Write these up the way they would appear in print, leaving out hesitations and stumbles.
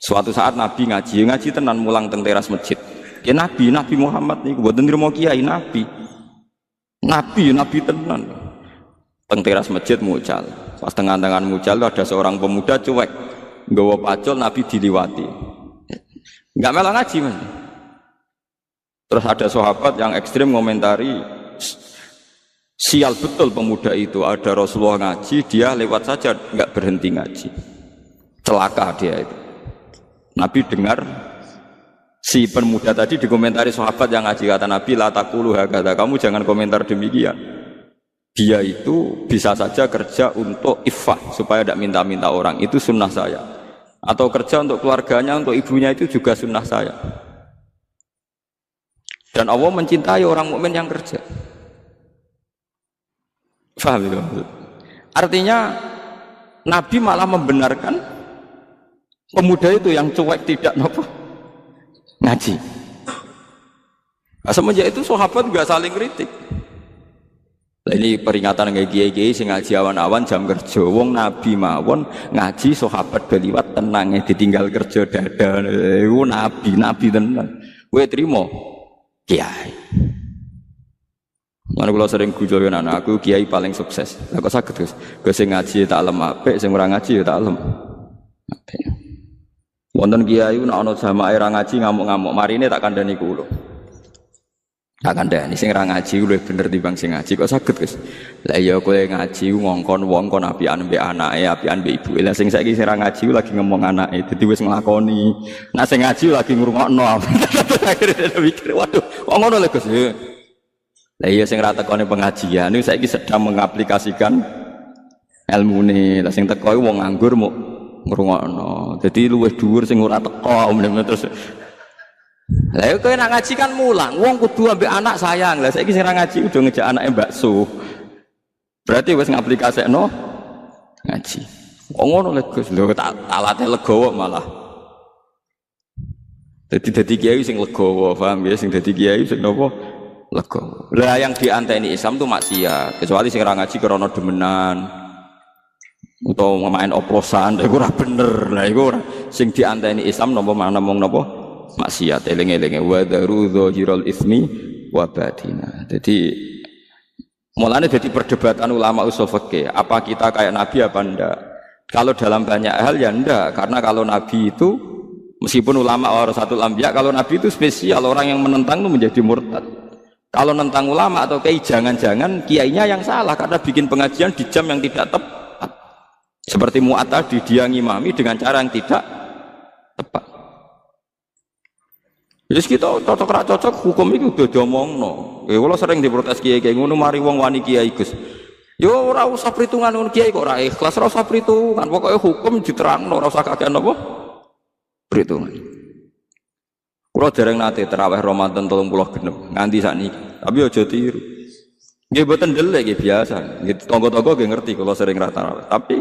Suatu saat Nabi ngaji tenan mulang teng teras masjid. Ya Nabi Muhammad niku mboten nrimo kiai Nabi tenan. Teng teras masjid mucal. Pas tengah-tengah mucal ada seorang pemuda cuek, nggawa pacul Nabi diliwati. Enggak malah ngaji Mas. Terus ada sahabat yang ekstrim ngomentari, sial betul pemuda itu, ada Rasulullah ngaji, dia lewat saja enggak berhenti ngaji. Celaka dia itu. Nabi dengar si pemuda tadi dikomentari sahabat yang ngaji, kata Nabi, la taqulu hakadha, kamu jangan komentar demikian. Dia itu bisa saja kerja untuk iffah supaya tidak minta-minta orang, itu sunnah saya. Atau kerja untuk keluarganya, untuk ibunya, itu juga sunnah saya. Dan Allah mencintai orang mukmin yang kerja. Faham itu? Artinya Nabi malah membenarkan pemuda itu yang cuek tidak nopo ngaji. Nah, semenjak itu sahabat juga saling kritik. Nah, ini peringatan kayak kiai-kiai sing ngaji awan-awan jam kerja. Wong Nabi mawon ngaji sahabat beliwat tenangnya ditinggal kerja dadan. Iku nabi tenan. Kowe trimo kiai. Mana kalau sering guyon anak aku kiai paling sukses. Lah kok saged Gus? Gus sing ngaji tak lem apik, sing ora ngaji ya tak lem. Apik. Wonten kiai nek ana jamaah ora ngaji ngamuk-ngamuk, marine tak kandhani kula. Tak kandhani sing ora ngaji luwih bener timbang sing ngaji, kok saged Gus. Lah iya kowe ngaji ngongkon wong kon apian mbek anake, apian mbek ibuke. Lah sing saiki sing ora ngaji lagi ngomong anake, dadi wis nglakoni. Nek sing ngaji lagi ngrungokno. Akhire mikir, waduh, kok ngono lho Gus. Lah iya sing ra tekone pengajian niku saiki sedang mengaplikasikan ilmune. Lah sing teko wong nganggur mau ngrungokno. Dadi luwih dhuwur sing ora teko terus. Lah yo kowe nak ngaji kan mulang, wong kudu ambek anak sayang. Lah saiki sing ra ngaji udah ngejak anake bakso. Berarti wis ngaplikasekno ngaji. Kok ngono lho Gus, lho tak alate legowo malah. Dadi kiai sing legowo, paham ya, sing dadi kiai sing napa? Legowo. Lah yang dianteni Islam tuh maksiat, kecuali sing ra ngaji krana demenan. Utawa main oplosan, iku ora bener. Lah iku ora sing dianteni Islam napa namung napa? Maksiat. Eling-elinge wa daru dhahiral ismi wa batina. Jadi mulane jadi perdebatan ulama usul fikih, apa kita kayak Nabi apa enggak? Kalau dalam banyak hal ya enggak, karena kalau Nabi itu meskipun ulama warasatul anbiya, kalau Nabi itu spesial, orang yang menentang itu menjadi murtad. Kalau nentang ulama atau kiai, jangan-jangan kiainya yang salah karena bikin pengajian di jam yang tidak tepat. Seperti Mu'ad tadi, dia ngimami dengan cara yang tidak tepat. Jadi kita cocok hukum itu udah diomongno. Kalau sering diprotes kiai ngono mari wong wani kiai Gus. Yo ora usah perhitungan ngono kiai kok ora ikhlas, ora usah perhitungan. Pokoke hukum diterangno, ora usah kakean apa? Perhitungan. Kulo dereng nate tarawih Ramadan 30 genep nganti sakniki. Tapi aja tiru. Nggih mboten ndelek nggih biasa. Nggih tangga-tangga nggih ngerti kalau sering ra tarawih. Tapi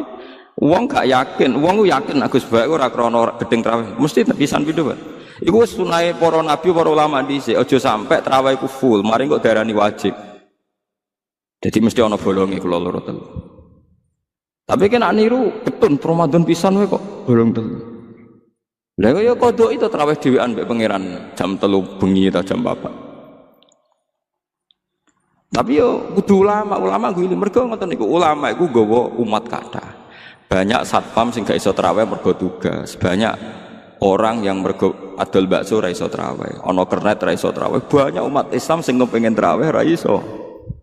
wong gak yakin, wong ku yakin Agus bae ora krana gedeng tarawih. Mesti tepisan pindho, Pak. Iku sunahe para nabi, para ulama dhisik, aja sampai tarawih ku full, mari kok darani wajib. Jadi mesti ana bolonge kula loro telu. Tapi kan niru ketun Ramadan pisan wae kok bolong telu. Lah ya kodok itu tarawih dhewean mbek pangeran jam 3 bengi ta jam 4. Tapi yo kudu ulama kuwi mergo ngoten niku ulama iku nggawa umat kathah. Banyak satpam sing gak iso tarawih mergo tugas. Banyak orang yang mergo adol bakso ra iso tarawih, ana kernet ra iso tarawih. Banyak umat Islam sing kepengin tarawih ra iso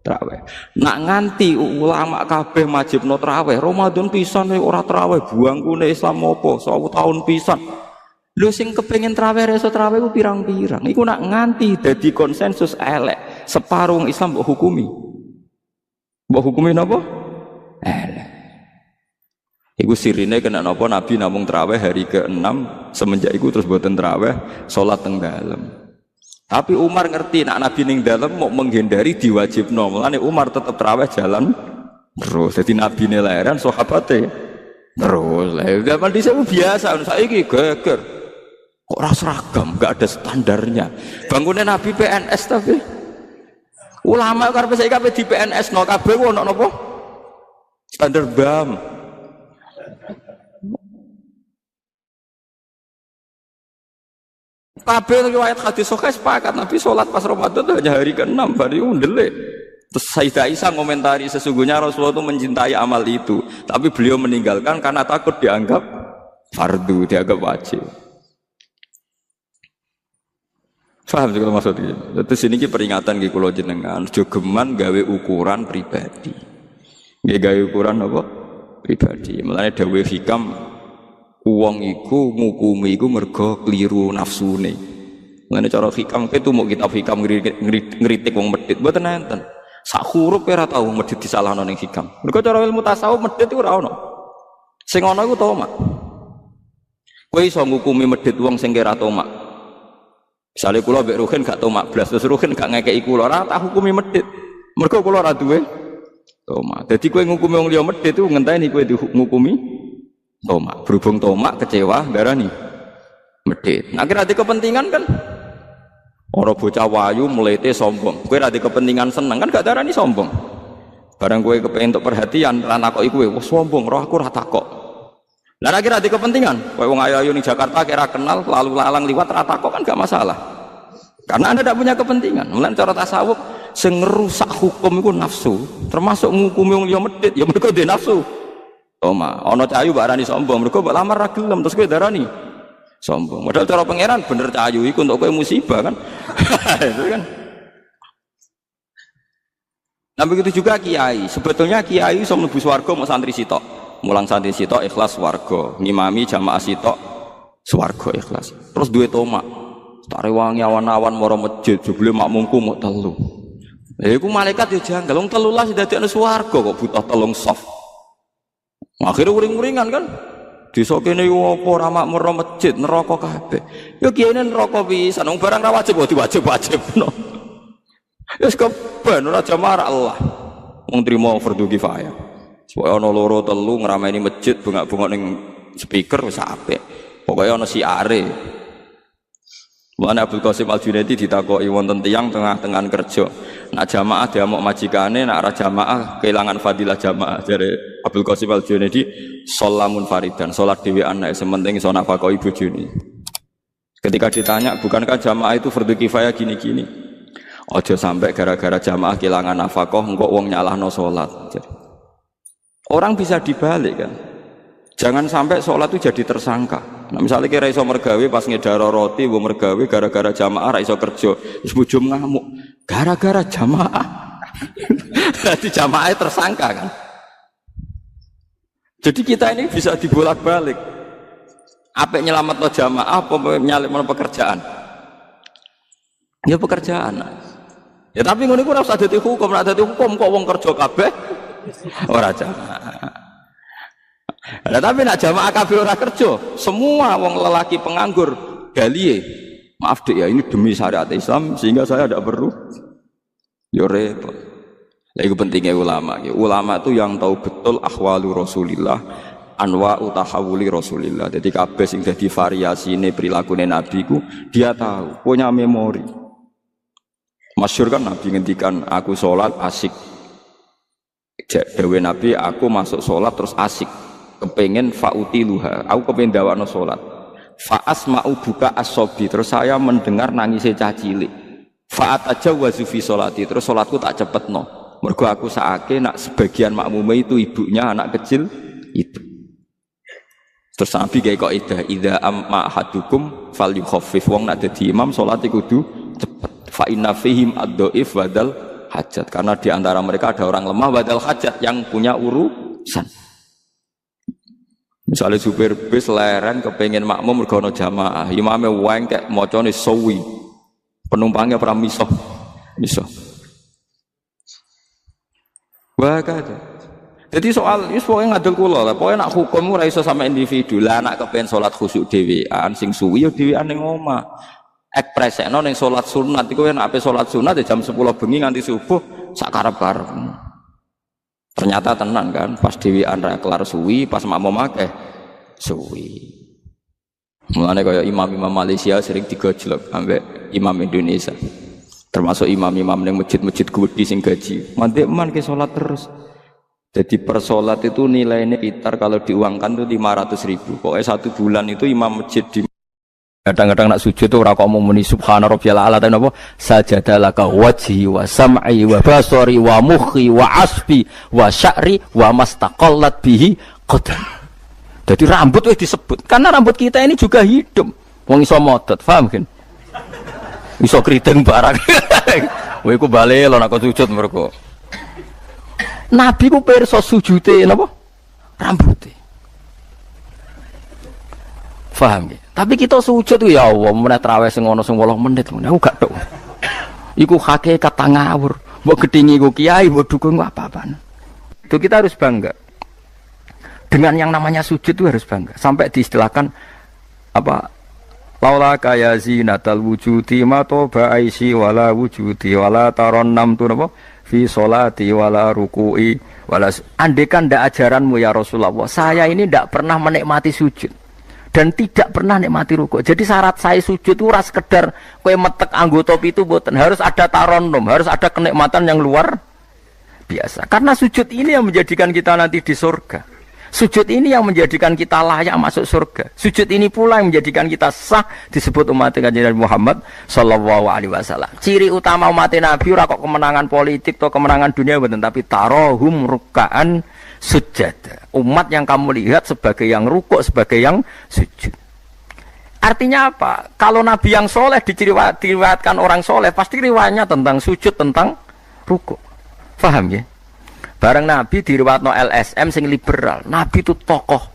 tarawih. Nak nganti ulama kabeh majibno tarawih, Ramadan pisan ora tarawih, buangkune Islam apa 100 tahun pisan. Lho sing kepengin tarawih ra iso tarawih ku pirang-pirang. Iku nak nganti dadi konsensus elek, separuh Islam mbok hukumi. Mbok hukumi napa? Elek. Iku sirine kena napa Nabi namung tarawih hari ke-6 semenjak iku terus boten tarawih salat teng dalem. Tapi Umar ngerti nek Nabi ning dalem mau menghindari diwajibno. Mulane Umar tetep tarawih jalan terus. Jadi Nabi ne lahiran sahabate terus. Lah zaman dhisik biasa saiki geger. Kok ora seragam, enggak ada standarnya. Bangunnya Nabi PNS tapi ulama karepe saiki kabeh di PNS no kabeh ono napa? Standar BAM. Kabeh riwayat hadis sahih sepakat Nabi sholat pas Ramadan itu hanya hari ke-6 baru ndelek. Terus Sayyidah Aisyah ngomentari sesungguhnya Rasulullah itu mencintai amal itu, tapi beliau meninggalkan karena takut dianggap fardu, dianggap wajib. Paham sih kalau maksudnya? Terus ini peringatan di kulo jenengan, jogeman gawe ukuran pribadi. Nggih gawe ukuran apa? Pribadi. Mulane dawuh hikam wong iku ngukumi iku mergo kliru nafsune. Mulane cara hikam itu mau kitab hikam ngritik wong medhit mboten enten. Sak huruf ora tau medhit disalahno ning hikam. Mergo cara ilmu tasawuf medhit iku ora ono. Sing ana iku tomak. Kowe iso ngukumi medhit wong sing kira tomak. Misale kula mbek Ruhin gak tomak blas, terus Ruhin gak ngekeki kula, ora tak hukumi medhit. Mergo kula ora duwe tomak. Dadi kowe ngukumi wong liya medhit iku ngenteni kowe ngukumi tomak. Berhubung tomak kecewa darani medhit. Nah kira kepentingan kan ora bocah wayu mlete sombong. Kowe ra kepentingan seneng kan gak darani sombong. Barang kowe kepengin entuk perhatian ra nakoki kowe, wah sombong, roh aku ora takok. Lah kira kepentingan, kowe wong ayu-ayu ning Jakarta kira kenal lalu lalang liwat ra takok kan gak masalah. Karena Anda tidak punya kepentingan. Mulane cara tasawuf sing ngerusak hukum iku nafsu, termasuk ngukumi wong liya medhit ya mergo dhe nafsu. Toma, ana cahayu mbak arani sombong, mergo mbak lamar ra gelem terus kowe darani sombong. Padahal cara pangeran bener cahayu iku untuk kowe musibah kan. Itu kan. Nah begitu juga kiai. Sebetulnya kiai iso mlebu swarga mau santri sitok. Mulang santri sitok ikhlas swarga, ngimami jamaah sitok swarga ikhlas. Terus duwe tomak. Tak rewangi awan-awan mara masjid, jebule makmumku mau telu. Lha iku malaikat ya janggal, wong 13 dadi ana swarga kok butuh telung soft. Akhirnya uring-uringan kan. Desa kene yo apa ora makmur masjid neraka kabeh. Yo kiyene neraka pisan, wong barang ra wajib diwajib-wajibno. Wis keben ora jamaah Allah. Wong trimo fardhu kifayah. Supaya ana loro telu ngrameni masjid bengak-bengok ning speaker wis apik. Pokoke ana siare. Mulane Abdul Qasim Al-Junaidi ditakoki wonten tiyang tengah-tengah kerja. Nak jamaah diamuk majikane, nak ora jamaah kehilangan fadilah jamaah. Jare Abdul Qasim Al-Junaidi sholamun faridan, salat dhewean nek sementing iso nafkahi bojone. Ketika ditanya, bukankah jamaah itu fardhu kifayah gini-gini? Ojo sampai gara-gara jamaah kehilangan nafkah engko wong nyalahno salat. Orang bisa dibalik kan. Jangan sampai sholat itu jadi tersangka. Nah misalnya kira iso mergawe pas ngedaro roti, wong mergawe gara-gara jamaah ra iso kerja, wis bujum ngamuk. Gara-gara jamaah. Jadi jamaahnya tersangka kan. Jadi kita ini bisa dibolak-balik. Apa nyelametno jamaah apa nyelametno pekerjaan? Ya pekerjaan. Ya tapi ngono iku ora usah dadi hukum, ora dadi hukum kok wong kerja kabeh. Ora jamaah. Nah, tapi nak jamaah kabeh ora kerja, semua wong lelaki penganggur galie. Maaf Dek ya, ini demi syariat Islam sehingga saya tidak perlu. Yo repot. Lah iku pentingnya ulama. Ulama itu yang tahu betul ahwalu Rasulillah, anwa utahawuli Rasulillah. Jadi kabeh sing dadi variasine prilakune Nabi ku dia tahu, punya memori. Masyhur kan Nabi ngendikan aku sholat asik. Dewe Nabi aku masuk sholat terus asik kepengen fautiluha aku kepengen dawakno sholat faasma'u buka as-sobi terus saya mendengar nangisnya cah cilik fa'at aja wazufi sholati terus sholatku tak cepetno mergo aku saake nak sebagian makmume itu ibunya anak kecil itu terus Nabi kayak kok idha amma ahadukum fal yukhaffif wong nak dadi imam sholat kudu cepet fa inna fihim ad-dhaif wadal hajat karena di antara mereka ada orang lemah badal hajat yang punya urusan. Misalnya supir bis leren kepengen makmum mergo ana jamaah, imame wengkek macane sawi. Penumpangnya ora miso. Wah kada. Jadi soal wis pokoke ngadul kula lah, pokoke nak hukum ora iso sama individu. Lah nak kepengen salat khusyuk dhewean sing suwi ya dhewean ning omah. Ekspresekno ning salat sunat iku yen ape salat sunat ya jam 10 bengi nganti subuh sak karep-karep. Ternyata tenan kan pas dhewean ra kelar suwi pas makmum akeh suwi. Mulane kaya imam-imam Malaysia sering digojlok ambek imam Indonesia. Termasuk imam-imam ning masjid-masjid gede sing gaji. Mandek man ke salat terus. Jadi per salat itu nilainya sekitar kalau diuangkan itu 500.000. Pokoknya 1 bulan itu imam masjid di Kadang-kadang nak sujud tuh ora kok muni subhana rabbiyal a'la ta napa sajadalaka wajhi wa sam'i wa basari wa mukhi wa asbi wa sya'ri wa mastaqallat bihi qadam. Jadi rambut wis disebut karena rambut kita ini juga hidup. Wong iso modot, paham kan? Iso kriting barang. Kowe iku bali lho nek sujud mergo. Nabi ku pirsa sujude napa? Rambute. Paham ya? Tapi kita sujud ya Allah, meneh traweh sing ana sing 8 menit aku gak tok. Iku hakikat ngawur. Mbok gedhingi iku kiai, mbok dukung apa-apaan. Itu kita harus bangga. Dengan yang namanya sujud itu harus bangga. Sampai diistilahkan apa? Laula kaya zinatal wujudi ma toba aisi wala wujudi wala taronnam tu napa? Fi sholati wala ruku'i wala andekan ndak ajaranmu ya Rasulullah. Saya ini ndak pernah menikmati sujud. Dan tidak pernah nikmati rukuk. Jadi syarat saya sujud itu ora sekedar kowe metek anggota itu boten, harus ada taronnum, harus ada kenikmatan yang luar biasa. Karena sujud ini yang menjadikan kita nanti di surga. Sujud ini yang menjadikan kita layak masuk surga. Sujud ini pula yang menjadikan kita sah disebut umat Kanjeng Muhammad sallallahu alaihi wasallam. Ciri utama umat Nabi ora kok kemenangan politik atau kemenangan dunia boten, tapi tarohum ruk'an sujud. Umat yang kamu lihat sebagai yang rukuk, sebagai yang sujud. Artinya apa? Kalau Nabi yang soleh diriwayatkan orang soleh, pasti riwayatnya tentang sujud, tentang rukuk. Paham ya? Bareng Nabi diriwayatno LSM sing liberal. Nabi itu tokoh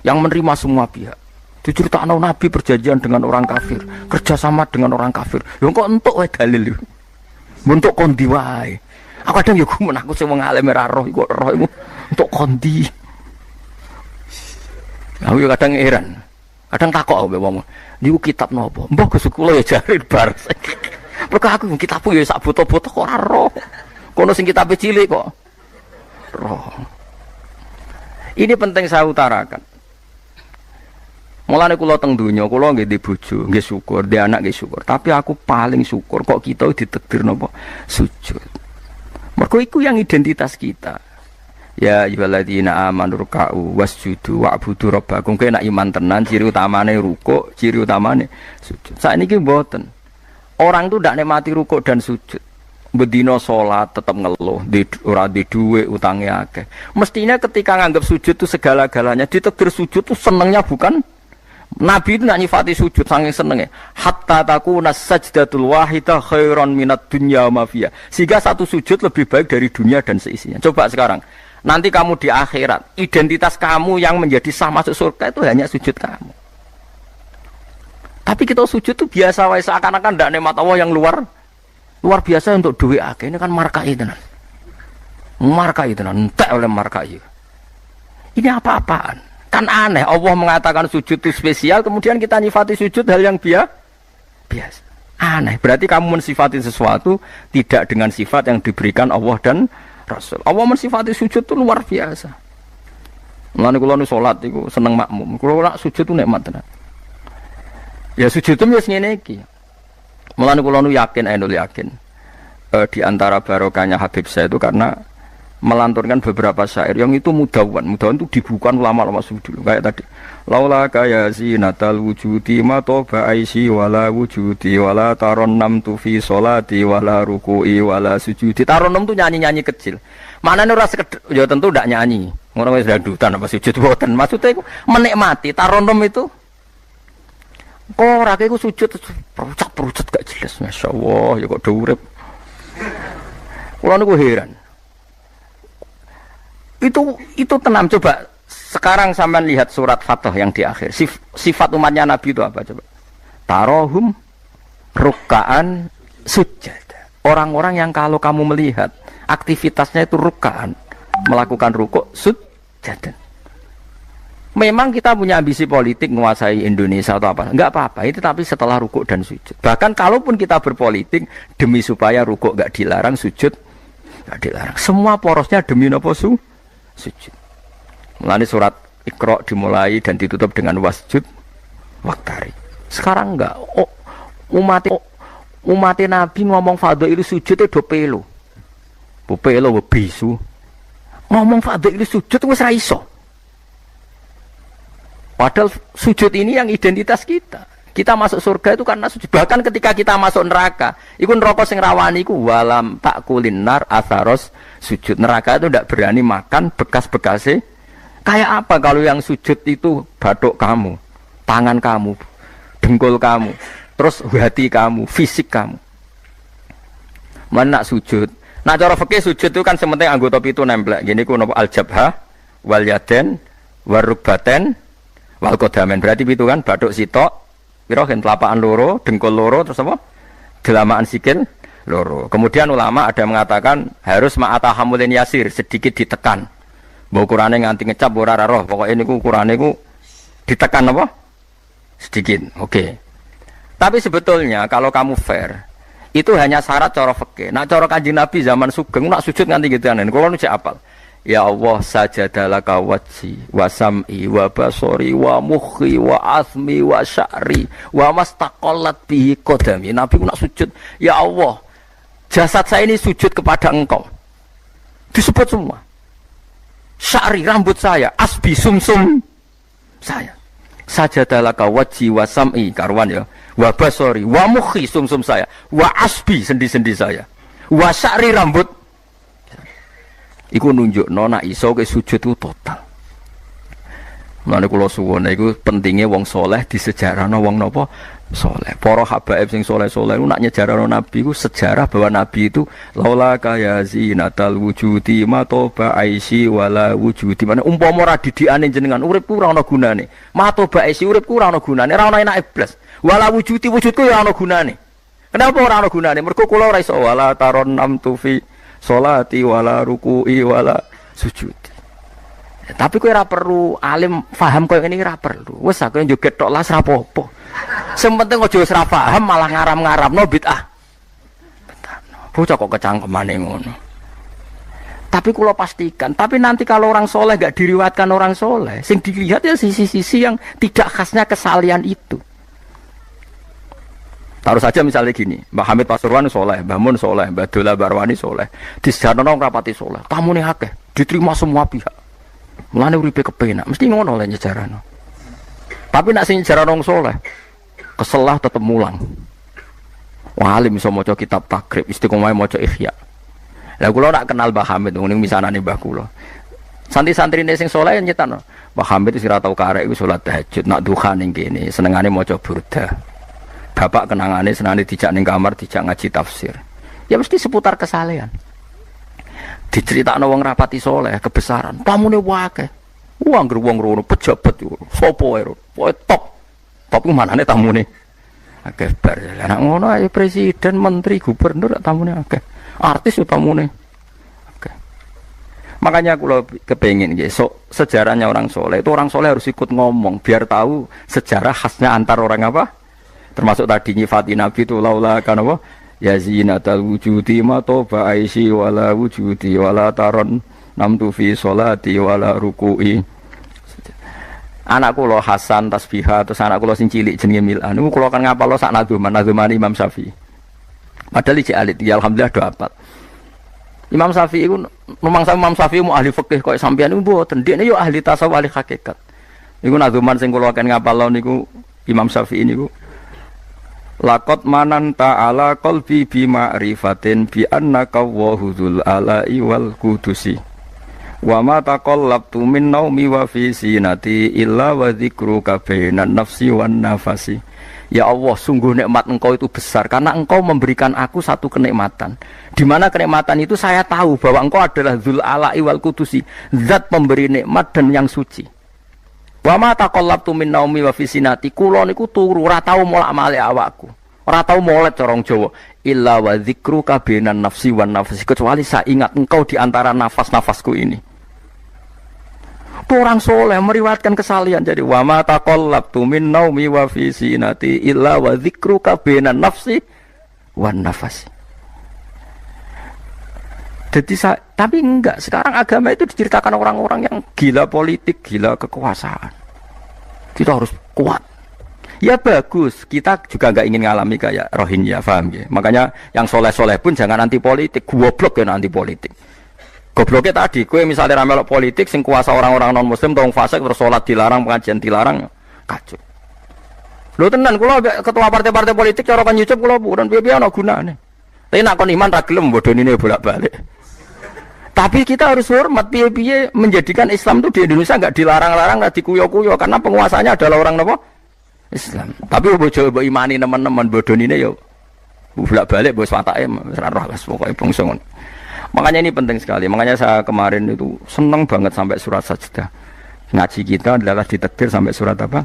yang menerima semua pihak. Diceritakan Nabi perjanjian dengan orang kafir, kerjasama dengan orang kafir. Yo kok entuk wae dalil. Bentuk kondi wae. Aku kadang yo gumun aku sing wong alim ora roh iku roh iku untuk kondi. Aku kadang heran. Kadang takok aku wong. Niku kitab napa? Mbah Gus kula ya jare bar. Mergo aku kitabku ya sak foto-foto kok ora roh. Kono sing kitabe cilik kok. Roh. Ini penting saya utarakan. Mulane kula teng donya, kula nggih di bojo, nggih syukur, di anak nggih syukur. Tapi aku paling syukur kok kita ditakdir napa? Sujud. Mergo iku yang identitas kita. Ya ayyuhalladzina amanu ruk'u wasjudu wa'budu rabbakum. Kene nek iman tenan ciri utamane rukuk, ciri utamane sujud. Saiki mboten. Orang itu ndak nikmati rukuk dan sujud. Bedino sholat tetap ngeluh, ora di duwe utangnya akeh. Mestinya ketika nganggap sujud itu segala-galanya, ditakdir sujud itu senengnya bukan Nabi itu nak nyifati sujud saking senengnya. Hatta takuna sajdatul wahidah khairan minad dunya ma fiha. Sehingga satu sujud lebih baik dari dunia dan seisinya. Coba sekarang, nanti kamu di akhirat, identitas kamu yang menjadi sah masuk surga itu hanya sujud kamu. Tapi kita sujud itu biasa wae seakan-akan ndak nikmat Allah yang luar biasa untuk duit akeh. Ini kan markai tenan. Markai tenan, entek oleh markai. Ini apa-apaan? Kan aneh, Allah mengatakan sujud itu spesial, kemudian kita nyifati sujud hal yang biasa. Aneh, berarti kamu mensifati sesuatu tidak dengan sifat yang diberikan Allah dan Rasul. Allah mensifati sujud itu luar biasa. Mulane kula nu salat iku seneng makmum. Kula nak sujud itu nikmat tenan. Ya sujud itu wis ngene iki. Mulane kula nu yakin, yakin. Di antara barokahnya Habib saya itu karena melanturkan beberapa syair yang itu mudawan itu dibukukan ulama-ulama dulu kayak tadi. Laula kaya zinatal wujudi ma toba aisi wala wujudi wala taronnam tu fi sholati wala ruku'i wala sujudi. Taronnam tu nyanyi-nyanyi kecil. Maknane ora sekedar ya tentu ndak nyanyi. Ngono wis dangdutan apa sujud boten. Maksudnya iku menikmati taronnam itu. Ora iku sujud perucat gak jelas. Masyaallah ya kok do urip. Kula niku heran. Itu tenang. Coba sekarang sampean lihat surat Fatah yang di akhir. Sifat umatnya Nabi itu apa coba? Tarohum ruk'an sujud. Orang-orang yang kalau kamu melihat aktivitasnya itu ruk'an, melakukan rukuk sujud. Memang kita punya ambisi politik menguasai Indonesia atau apa? Enggak apa-apa. Itu tapi setelah rukuk dan sujud. Bahkan kalaupun kita berpolitik demi supaya rukuk enggak dilarang, sujud enggak dilarang. Semua porosnya demi napa sujud. Mulane surat Iqra dimulai dan ditutup dengan wasjud waktari. Sekarang enggak. Umat Nabi ngomong fadhil sujud do pelo. Pelo bisu. Ngomong fadhil sujud wis ra iso. Padahal sujud ini yang identitas kita. Kita masuk surga itu karena sujud. Bahkan ketika kita masuk neraka, iku neraka sing rawani iku walam takulin nar atharos sujud. Neraka itu tidak berani makan bekas-bekasnya. Kayak apa kalau yang sujud itu batuk kamu, tangan kamu, dengkul kamu, terus hati kamu, fisik kamu. Mana nak sujud? Nah cara fikih sujud itu kan sementing anggota pitu nempel. Gini ku napa al-jabhah wal yaden warukbaten wal qadamen. Berarti pitu kan batuk sitok, pira gen telapakan loro, dengkul loro, terus apa? Delamaan sikil loro. Kemudian ulama ada yang mengatakan harus ma'atahamulin yasir, sedikit ditekan. Mbok ukurane nganti ngecap ora roh, pokoke niku ukurane ku ditekan apa? Sedikit. Oke. Tapi sebetulnya kalau kamu fair, itu hanya syarat cara fikih. Nah cara Kanjeng Nabi zaman sugeng nak sujud nganti gitu anen. Kulo nu cek apal. Ya Allah sajadalaka wajhi wa sam'i wa basori wa mukhi wa asmi wa sya'ri wa mastaqallat bihi qadami. Nabi nak sujud, ya Allah, jasad saya ini sujud kepada Engkau. Disebut semua. Sya'ri rambut saya, asbi sumsum saya. Sajadalaka wajhi wa sam'i karwan ya. Wa basori wa mukhi sumsum saya, wa asbi sendi-sendi saya. Wa sya'ri rambut iku nunjuk nona iso ke sujud itu total. Mulane kula suwun iku pentingnya wong soleh disejarahno wong napa soleh. Para habaib sing soleh-soleh iku nak nyejarahno nabi iku sejarah bahwa nabi itu laula kaya zinatal wujudi matoba aisi wala wujudi. Mane umpama ora didikane jenengan uripku ora ana gunane. Matoba aisi uripku ora ana gunane, ora ana enake blas. Wala wujudi wujudku ora ana gunane. Kenapa ora ana gunane? Mergo kula ora iso wala taron namtu fi sholati wala ruku'i wala sujudi. Ya, tapi kowe ora perlu alim paham koyo ngene ora perlu. Wis aku joget tok las ra apa-apa. Sing penting aja wis ra paham malah ngaram-ngaramno bid'ah. Bocah kok kecangkemane ngono. Tapi kula pastikan, tapi nanti kalau orang soleh gak diriwayatkan orang soleh, sing dilihat ya sisi-sisi yang tidak khasnya kesalian itu. Taruh saja misalnya gini, Mbak Hamid Pasuruan soleh, Mbak Mun soleh, Mbak Dola Barwani soleh, di sejarah rapati soleh, tamu nih akeh, diterima semua pihak. Mulane uripe kepenak, mesti ngono lah nyejarano. Tapi nak sing nyejarano wong soleh, keselah tetep mulang. Walim iso maca kitab takrib, istiqomah maca ihya. Lah kula nak kenal Mbah Hamid, ning misanane Mbah kula. Santri-santrine sing soleh nyetano, Mbah Hamid wis ora tau karek iku salat tahajud, nak duha ning kene, senengane maca burdah. Bapak kenangane senane dijak ning kamar dijak ngaji tafsir. Ya mesti seputar kesalehan. Diceritakno wong rapati soleh kebesaran. Tamune wae. Wong ngger wong rono pejabat yo. Sopo wae. Pokoke top. Top ku manane tamune. Akeh bar. Lah ngono ae presiden, menteri, gubernur tamune akeh. Artis yo tamune. Akeh. Makanya kula kepengin nggih sejarahnya orang soleh. Itu orang soleh harus ikut ngomong biar tahu sejarah khasnya antar orang apa? Termasuk tadi nyifati Nabi itu laula kan apa ya zinatal wujudi ma toba aisi wala wujudi wala taron namtu fi sholati wala ruku'i. Anakku lo Hasan tasbihah terus anakku lo sing cilik jenenge Milan niku kula kan ngapal lo sak nadzuman Imam Syafi'i. Padahal iki alit ya alhamdulillah do apal. Imam Syafi'i iku numangsa Imam Syafi'i mu ahli fikih kok sampeyan niku mboten dekne yo ahli tasawuf ahli hakikat. Niku nadzuman sing kula kan ngapal lo niku Imam Syafi'i niku laqad mananta ala qalbi bi ma'rifatin bi annaka wahudul ala'i wal qudusi wa ma taqallabtu min naumi wa fi sinati illa wa dzikruka bainan nafsi wan nafasi. Ya Allah, sungguh nikmat Engkau itu besar karena Engkau memberikan aku satu kenikmatan di mana kenikmatan itu saya tahu bahwa Engkau adalah dzul ala'i wal qudusi, zat pemberi nikmat dan yang suci. Wa ma taqallabtu min naumi wa fi sinati, kula niku turu ora tau molak-malik awakku. Ora tau molet corong Jawa. Illa wa dzikruka bainan nafsi wan nafsi, kecuali saya ingat Engkau di antara nafas-nafasku ini. Itu orang soleh meriwayatkan kesalian. Jadi wa ma taqallabtu min naumi wa fi sinati illa wa dzikruka bainan nafsi wan nafsi. Jadi tapi enggak, sekarang agama itu diceritakan orang-orang yang gila politik, gila kekuasaan. Kita harus kuat. Ya bagus, kita juga enggak ingin ngalami kayak Rohingya, paham ya? Makanya yang soleh-soleh pun jangan anti politik, goblok ya anti politik. Gobloknya tadi, kue misalnya ramelok politik, sing kuasa orang-orang non-muslim, tolong fasik, terus sholat dilarang, pengajian dilarang, kacau. Lho tenan kula ketua partai-partai politik cara kan nyucup kula purun piye-piye ana gunane. Tapi nek kon iman ra gelem bodonine bolak-balik. Tapi kita harus hormat piye-piye menjadikan Islam itu di Indonesia enggak dilarang-larang, enggak dikuyo-kuyo karena penguasanya adalah orang napa? Islam. Tapi bojo mbok imani teman-teman bodonine yo bolak-balik bos watake ora roh wis pokoke bangsa ngono. Makanya ini penting sekali. Makanya saya kemarin itu seneng banget sampai surat Sajdah. Ngaji kita adalah ditekbir sampai surat apa?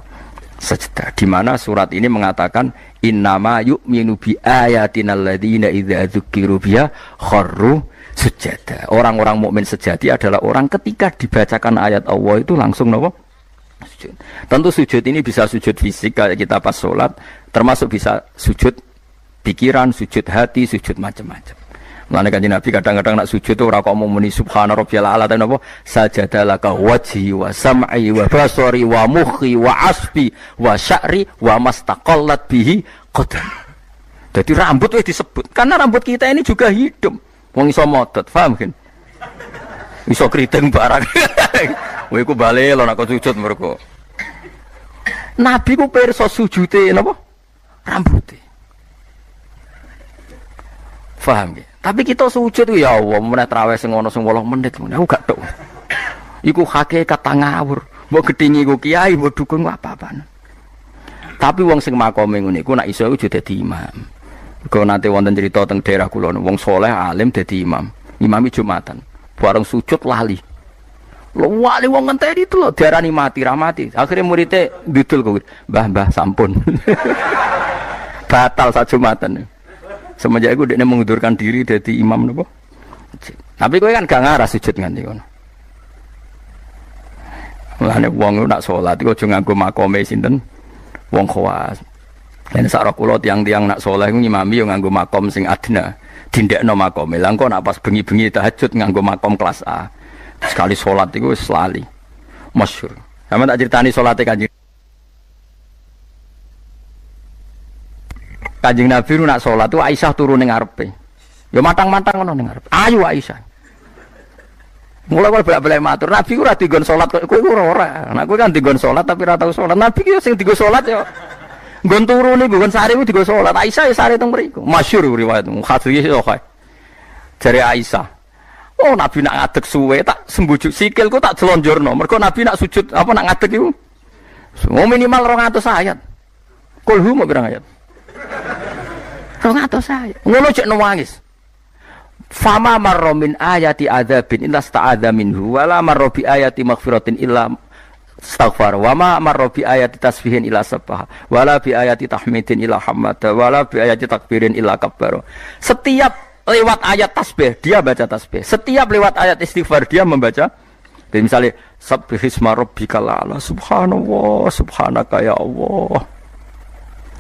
Sajdah. Di mana surat ini mengatakan innama yu'minu bi ayatinal ladzina idza dzukiru biha kharru sujada. Orang-orang mukmin sejati adalah orang ketika dibacakan ayat Allah itu langsung napa? Sujud. Tentu sujud ini bisa sujud fisik kayak kita pas sholat, termasuk bisa sujud pikiran, sujud hati, sujud macam-macam. Mulane Kanjeng Nabi kadang-kadang nak sujud tuh ora kok muni subhana rabbiyal a'la ta napa? Sajadalaka wajhi wa sam'i wa basari wa mukhi wa asbi wa sya'ri wa mastaqallat bihi qadam. Jadi rambut wis disebut karena rambut kita ini juga hidup. Wong iso modot, paham kan? Iso kriting barang. Kowe iku bali lho nek sujud mergo. Nabi ku pirsa sujude napa? Rambuté. Paham ya? Tapi kita sujud ya Allah, meneh traweh sing ana sing 8 menit ngono. Aku gak tok. Iku hakikat ngawur. Mbok gedhingi ku kiai, mbok dukun apa-apaan. Tapi wong sing makome ngono iku nek iso iku dadi imam. Kau nanti wonten cerita teng daerah kula wong soleh alim dadi imam. Imami Jumatan. Bareng sujud lali. Lho wali wong ngenteni itu lho diarani mati ra mati. Akhire muridé ndudul kok. Mbah sampun. Batal sak Jumatan. Semenjak itu dia mengundurkan diri dari imam napa. Tapi kowe kan gak ngarah sujud nganti ngono. Mulane wong nak salat iku aja nganggo makome sinten? Wong khawas. Lan sak kula tiang-tiang nak saleh iku ngimami yo nganggo makom sing adna. Dindekno makome. Lah engko nak pas bengi-bengi tahajud nganggo makom kelas A. Sekali salat iku wis lali. Masyhur. Sampe tak critani salate Kanjeng Nabi nak sholat tu Aisyah turun ning ngarepe. Ya matang-matang ngono ning ngarepe. Ayo Aisyah. Mulai bolak-balik matur, Nabi ku ora digon sholat kowe ora. Nek kowe kan digon sholat tapi ora tau sholat. Nabi ki sing digo sholat ya nggon turu niku nggon sare ku digo sholat. Aisyah ya sare teng mriku. Masyhur riwayat hadis yo kae. Jare Aisyah. Oh Nabi nak ngadeg suwe tak sembujuk sikilku tak jelonjorno. Mergo Nabi nak sujud apa nak ngadeg iku. Minimal 200 ayat. Kulhu mau pirang ayat? 200 saya. Ngono cek nangis. Fama marra min ayati adzabin illa sta'adza minhu wala marra bi ayati maghfiratin illa astaghfar wa ma marra bi ayati tasbihin illa sabbaha wala bi ayati tahmidin illa hamada wala bi ayati takbirin illa kabbara. Setiap lewat ayat tasbih dia baca tasbih. Setiap lewat ayat istighfar dia membaca. Jadi misalnya subbihisma rabbikal a'la subhanallah subhanaka ya Allah.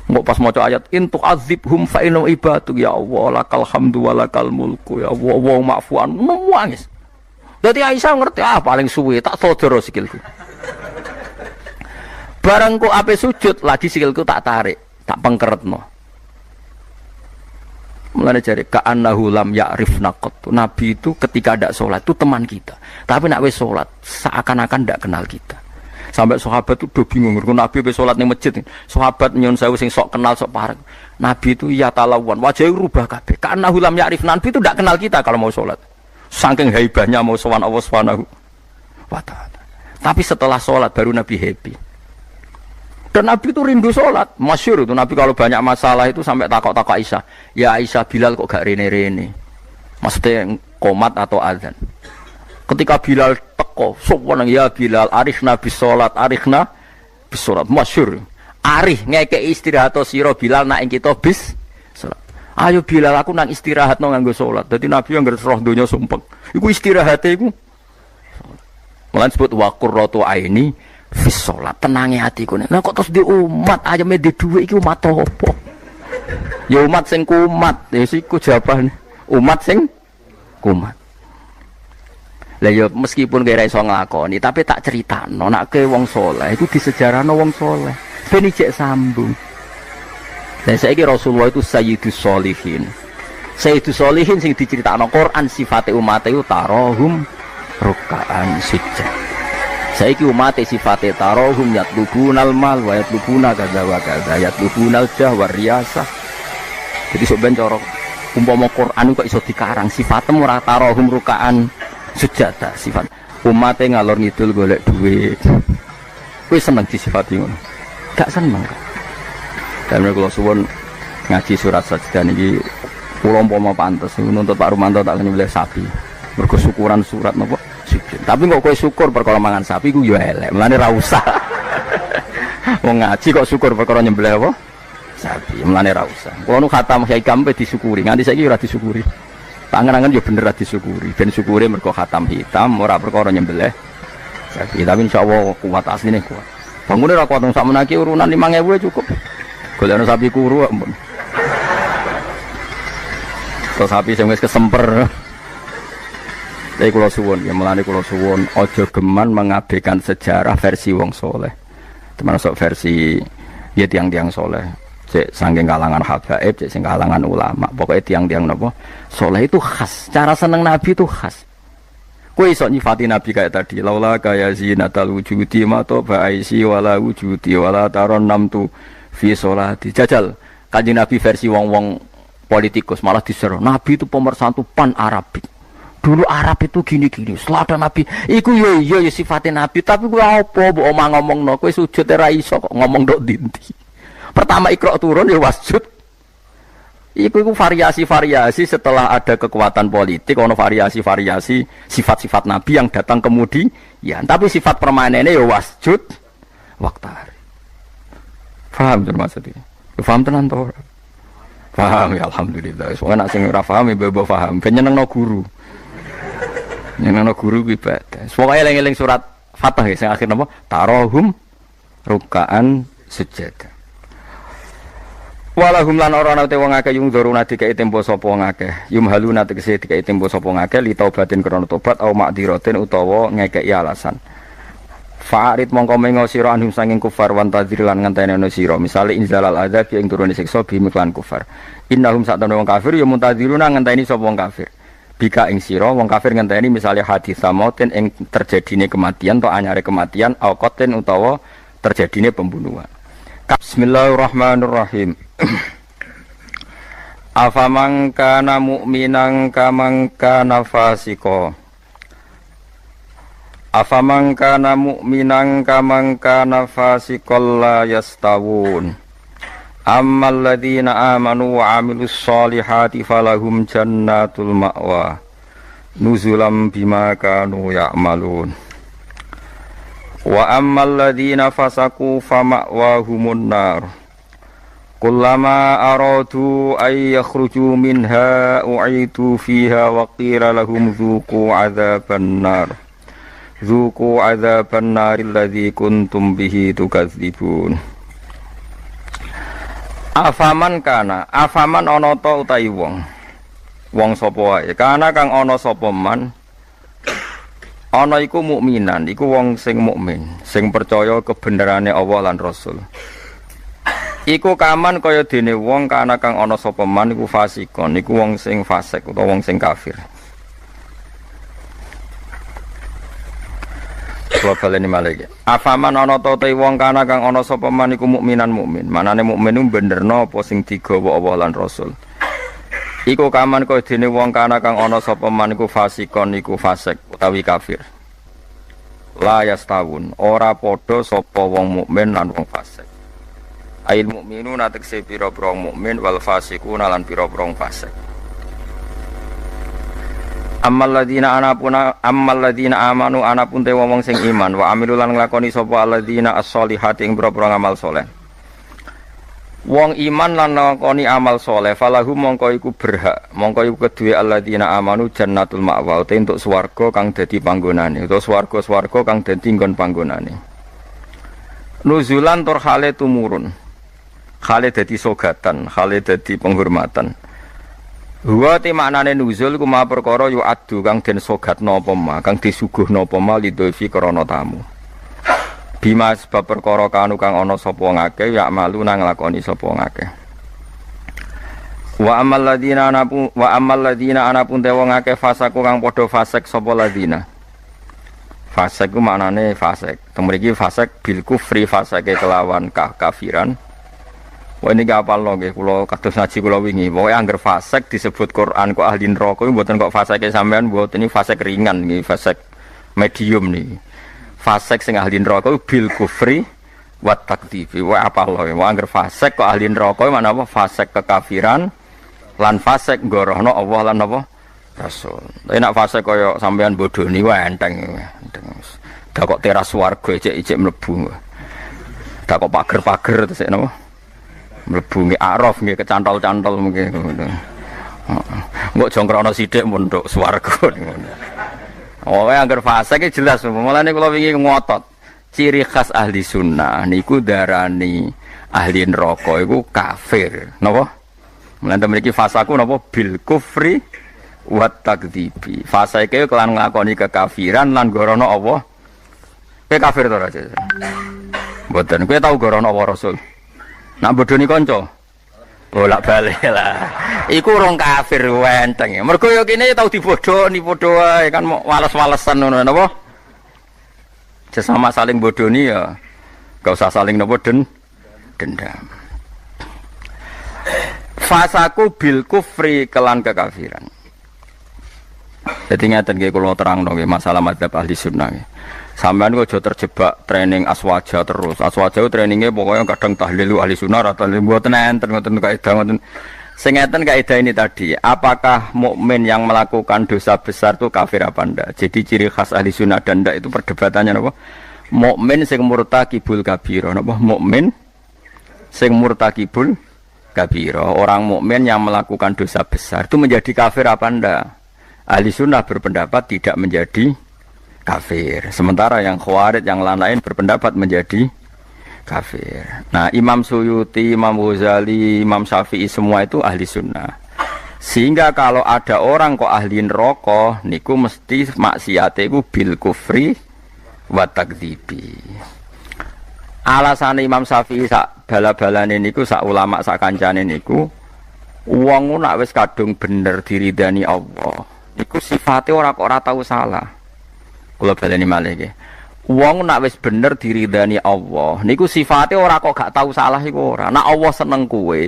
Mau pas maca ayat intu azibhum fa inna ibadu ya Allah lakal hamdu wa lakal mulku ya Allah wa ma'fuan nangis. Dadi Aisyah ngerti paling suwe tak sodoro sikilku. Bareng kok ape sujud lagi sikilku tak tarik, tak pengkeretno. Mulane jare ka'annahu lam ya'rifna qat. Nabi itu ketika ndak salat itu teman kita. Tapi nek wis salat seakan-akan ndak kenal kita. Sampai sahabat itu udah bingung, Nabi be salat ning masjid. Sahabat nyun sewu sing sok kenal sok parek. Nabi itu ya talawan, wajahnya rubah kabeh. Karena hulam ya'rif Nabi itu tidak kenal kita kalau mau salat. Saking haibahnya mau sowan Allah Subhanahu wa taala. Tapi setelah salat baru Nabi happy. Dan Nabi itu rindu salat. Masyhur itu Nabi kalau banyak masalah itu sampai takok-takok Aisyah. Ya Aisyah Bilal kok gak rene-rene. Maksudnya qomat atau azan. Ketika Bilal teko, sopan ya Bilal, arifna bis sholat, arifna bis sholat, masyhur. Arif ngekei istirahat sira Bilal nak kita bis sholat. Ayo Bilal aku nang istirahat no nganggo sholat. Jadi Nabi yang roh donya sumpek. Iku istirahate iku. Mulan sebut wa qurratu aini bis sholat. Tenange atiku. Nah kok terus di umat ayame di dhuwit iki umat apa? Ya umat sing kumat, ya siku jawabane. Umat sing kumat. Lah ya meskipun kira iso nglakoni tapi tak critakno nek ke wong saleh itu disejarahno wong saleh ben ijek sambung. Lah saiki Rasulullah itu sayyidus sholihin. Sayyidus sholihin sing diceritakno Quran sifate umat itu tarahum ruk'an sujud. Saiki umat sifate tarohum yatlubunal mal wa yatlubuna kadza wa kadza yatlubunal jah wa riyasah. Jadi sok ben cara umpama Quran kok iso dikarang sifatem ora tarohum rukaan sujada sifat umate ngalor ngidul golek duit. Kowe seneng disifati ngono? Gak seneng kok. Dan kula suwun ngaji surat sajdah niki kula umpama pantes nuntut Pak Rumanto tak nyembelih sapi. Mergo syukuran surat napa? Sujud. Tapi kok kowe syukur perkara mangan sapi ku ya elek. Mulane ra usah. Wong ngaji kok syukur perkara nyembelih apa? Sapi. Mulane ra usah. Kulo nu khatam Kyai Kampe disyukuri. Nganti saiki ora disyukuri. Pangeran ya bener ra disyukuri. Ben syukure mergo khatam hitam ora perkara nyembelih sapi. Tapi insyaallah kuat asline kuat. Bangune ra kuat sak menaki urunan 5.000 cukup. Golekno sapi kuru ampun. Kok sapi sing wis kesemper. Tapi kula suwun, ya mulane kula suwun aja geman mengabaikan sejarah versi wong soleh. Termasuk versi ya tiang-tiang soleh. Cek saking kalangan habaib, cek sing kalangan ulama. Pokoknya tiang-tiang napa? Soleh itu khas. Cara seneng Nabi itu khas. Kowe iso nyifati Nabi kayak tadi. Laula kaya zinatal wujudi ma to ba'isi wala wujudi wala taron namtu fi sholati. Jajal Kanjeng Nabi versi wong-wong politikus malah diseru. Nabi itu pemersatu pan Arabik. Dulu Arab itu gini-gini, selada Nabi, iku ya sifatnya Nabi, tapi gue apa, bu omah ngomong no, gue sujud era iso kok ngomong dok dinti. Pertama Iqra turun ya wasjud. Iku variasi-variasi setelah ada kekuatan politik, ono variasi-variasi sifat-sifat Nabi yang datang kemudian, ya, tapi sifat permanennya ya wasjud, waktari. Paham tuh maksudnya? Paham tenan toh? Paham ya alhamdulillah. Soalnya nak sing ora paham ya bawa paham. Ben nyenengno guru. Nyenengno guru kuwi ibadah. Pokoke eling-eling surat Fatah ya sing akhir napa? Tarohum rukaan sujud. Walahum lan ora ana te wong akeh yung doruna dikai tempo sapa wong akeh. Yumhaluna tegese dikai tempo sapa wong akeh li taubatin krana tobat au makdiratin utawa ngekeki alasan. Fa'arid mongko mengo sira anhum sanging kufar wan tadzir lan ngenteni ana sira. Misale inzalal adzab ing turune siksa bi miklan kufar. Innahum sa'tana wong kafir ya muntadziruna ngenteni sapa wong kafir. Bika ing sira wong kafir ngenteni misalnya hadis samautin ing terjadine kematian atau anyare kematian auqatin utawa terjadine pembunuhan. Bismillahirrahmanirrahim. Afaman kana mu'minan kaman kana fasika. Afaman kana mu'minan kaman kana fasikal la yastawun. Ammal ladzina amanu wa 'amilus sholihati falahum jannatul ma'wa nuzulam bima kanu ya'malun. Wa ammal ladzina fasaku fama'wahumun nar. Kullama aradu ay yakhruju minha u'idu fiha wa qila lahum dzuqu 'adzaban nar. Dzuqu 'adzaban naril ladzi kuntum bihi tukadzibun. Afaman kana, afaman ana ta utahi wong sapa wae. Kana kang ana sapa man ana iku mukminan, iku wong sing mukmin, sing percaya kebenerane Allah lan Rasul. Iku kaman kaya dene wong kana kang ana sapa man iku fasikon, iku wong sing fasik utawa wong sing kafir. Kula baleni malih. Afaman ana ta te wong kana kang ana sapa man iku mukminan mukmin. Manane mukmin ku benerno apa sing digawa Allah lan Rasul. Iku kaman kaya dene wong kana kang ana sapa man iku fasikon iku fasik utawi kafir. La yastawun, ora padha sapa wong mukmin lan wong fasik. Ail mukminuna tekse pira-pira mukmin wal fasikuna lan pira-pira fasik. Ammal ladzina amanu anapun te wong sing iman wa amilu lan nglakoni sapa alladzina as-solihati ing pira-pira amal saleh. Wong iman lan nglakoni amal saleh falahu mongko iku berhak, mongko iku kedue alladzina amanu jannatul ma'wa te entuk swarga kang dadi panggonane utawa swarga-swarga kang dadi nggon panggonane. Nuzulan tur hale tumurun. Hale dadi sogatan, hale dadi penghormatan. Wa te maknane nuzul ku ma perkara yu adu kang den sogatno apa ma kang disuguhno apa ma lidhofi krana tamu. Bima sebab perkara kanu kang ana sapa ngake ya malu nang nglakoni sapa ngake. Wa ammal ladina anapun te wong akeh fasaku kang padha fasik sapa ladina. Fasik ku maknane fasik. Teng mriki fasik bil kufri fasike kelawan kafiran. Wah ini gak apal lho nggih kula kados ngaji kula wingi. Pokoke angger fasik disebut Quran kok ahli neraka mboten kok fasike sampean mboten ini fasik ringan nggih, fasik medium nih. Fasik sing ahli neraka bil kufri wa takdzibi. Wah apal lho. Wah angger fasik kok ahli neraka mana apa fasik kekafiran lan fasik ngorohno Allah lan apa Rasul. Tapi nak fase kaya sampean bodoni wae enteng. Dak kok teras warga ijek-ijek mlebu. Dak kok pager-pager terus napa? Mlebu nggih araf nggih kecantol-cantol mungkin ngono. Heeh. Mbok jongkrono sithik mun nduk swarga ngono. Oh, angger fase iki jelas. Mulane kula wingi ngotot. Ciri khas ahli sunnah niku darani ahli neraka iku kafir. Napa? Mulane mriki fasaku napa bil kufri wa takdzibi. Fase iki kelan nglakoni kekafiran lan gorono Allah. Kowe kafir to ora, Cek? Mboten. Kowe tau gorono Allah Rasul. Nak bodoni kanca. Bolak-balik lah. Iku urung kafir wenteng. Mergo yo kene tau dibodoni padha wae kan mok wales-walesan ngono napa? Sesama saling bodoni ya. Gak usah saling napa dendam. Fasaku bil kufri kelan kekafiran. Jadi ngeten nggih kula terangno nggih masalah madzhab ahli sunnah nggih. Sampeyan kok aja terjebak training aswaja terus. Aswaja trainingnya pokoknya kadang tahlil ahli sunnah atau mboten enten ngoten kaidah ngoten. Sing ngeten kaidah ini tadi, apakah mukmin yang melakukan dosa besar itu kafir apa ndak? Jadi ciri khas ahli sunnah dan ndak itu perdebatannya napa? Mukmin sing murtakibul kabira napa? Mukmin sing murtakibul kabira. Orang mukmin yang melakukan dosa besar itu menjadi kafir apa ndak? Ahli sunnah berpendapat tidak menjadi kafir. Sementara yang khawarij yang lain berpendapat menjadi kafir. Nah, Imam Suyuti, Imam Ghazali, Imam Syafi'i semua itu ahli sunnah. Sehingga kalau ada orang kok ahli neraka, niku mesti maksiate iku bil kufri wa takdzibi. Alasan Imam Syafi'i sak bala-balane niku sak ulama sak kancane niku wong nak wis kadung bener diridani Allah. Iku sifatnya orang kok ora tahu salah. Kula baleni malih nggih. Wong nak wis bener diridani Allah, niku sifatnya orang kok gak tahu salah iku ora. Nak Allah seneng kowe,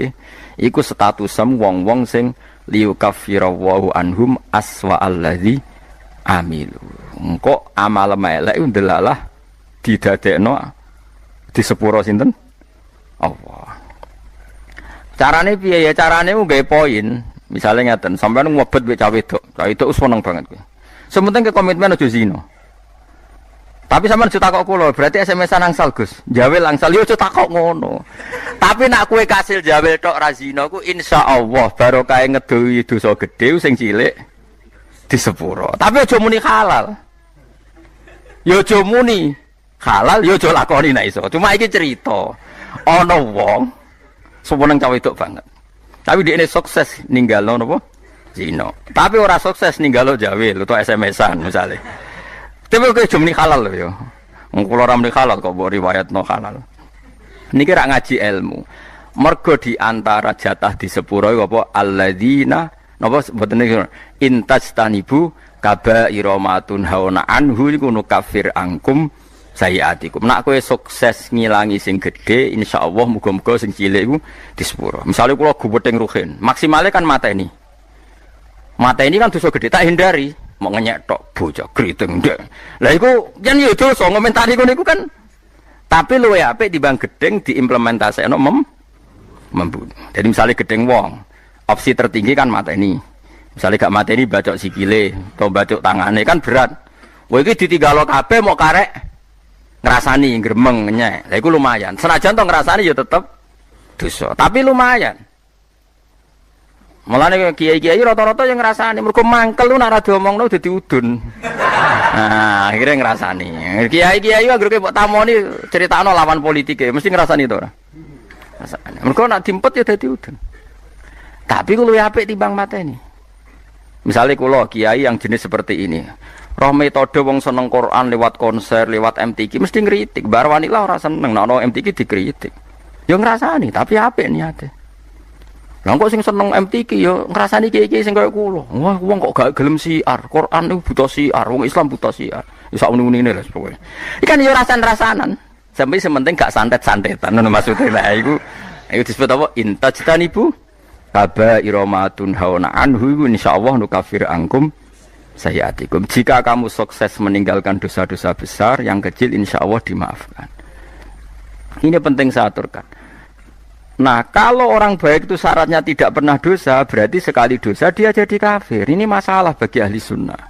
iku statusem wong-wong sing liyukaffirawhu anhum aswa allazi amilu. Engko amal elek ndelalah didadekno di sepuro sinten? Allah. Carane piye ya? Carane nggawe poin. Misalnya ngeten, sampean ngobet wek cawe wedok. Cah wedok seneng banget kowe. Sementing ke komitmen aja zina. Tapi sampean aja takok kula, berarti SMS-an angsal Gus. Jawel angsal yo aja takok ngono. Tapi nak kowe kasil jawel tok ra zina ku insyaallah barokah ngedohi dosa gedhe sing cilik di sepuro. Tapi aja muni halal. Yo aja muni halal, yo aja lakoni nek iso. Cuma iki cerita. Ana wong seneng cah wedok banget. Tapi dia ini sukses ninggalno napa? Zina. Tapi ora sukses ninggalo jawil atau SMS-an misalnya. Tapi kok jumni halal lho ya. Wong kula ora muni halal kok mbok riwayatno halal. Niki rak ngaji ilmu. Mergo di antara jatah di sepuro apa alladzina napa mboten niku intajtanibu kaba'ira matun hauna anhu iku nukafir angkum sayiatikum. Nak kowe sukses ngilangi sing gedhe insyaallah muga-muga sing cilik iku di sepuro. Misale kula gubething ruhin, maksimale kan mateni. Mateni kan dosa gedhe tak hindari, mau ngenyek tok bocah kriting ndek. Lah iku yen yo dosa ngomentari niku kan. Tapi luwe apik timbang gedeng diimplementasekno membunuh. Jadi misalnya gedeng wong, opsi tertinggi kan mateni. Misalnya gak mateni bacok sikile atau bacok tangane kan berat. Wah iki ditinggalo kabeh mau karek ngrasani gremeng nyek. Lah iku lumayan. Senajan to ngrasani ya tetep dosa, tapi lumayan. Mulane kiai-kiai rata-rata yang ngrasani mergo mangkel lu nek ora diomongno dadi udun. Nah, akhirnya ngrasani. Kiai-kiai anggere mbok tamoni critakno lawan politike, mesti ngrasani to ora? Ngrasani. Mergo nek dimpet ya dadi udun. Tapi ku luwih apik timbang mateni. Misalnya kula kiai yang jenis seperti ini. Roh metode wong seneng Quran lewat konser, lewat MTQ mesti ngritik. Bar wanita ora seneng nek ana MTQ dikritik. Ya ngrasani, tapi apik niate. Lah kok sing seneng MTQ ya ngrasani kiai-kiai sing kaya kula. Wah, wong kok gak gelem siar. Quran itu buta siar, wong Islam buta siar. Iso uni-unine lho pokoke. Ikan yo rasan-rasanan. Sampai sementing gak santet-santetan ngono maksudnya. Lah iku disebut apa? Intajtanibu kabairomatun hauna anhu insyaallah nukafir angkum sayiatikum. Jika kamu sukses meninggalkan dosa-dosa besar, yang kecil insyaallah dimaafkan. Ini penting saya aturkan. Nah, kalau orang baik itu syaratnya tidak pernah dosa, berarti sekali dosa dia jadi kafir. Ini masalah bagi ahli sunnah.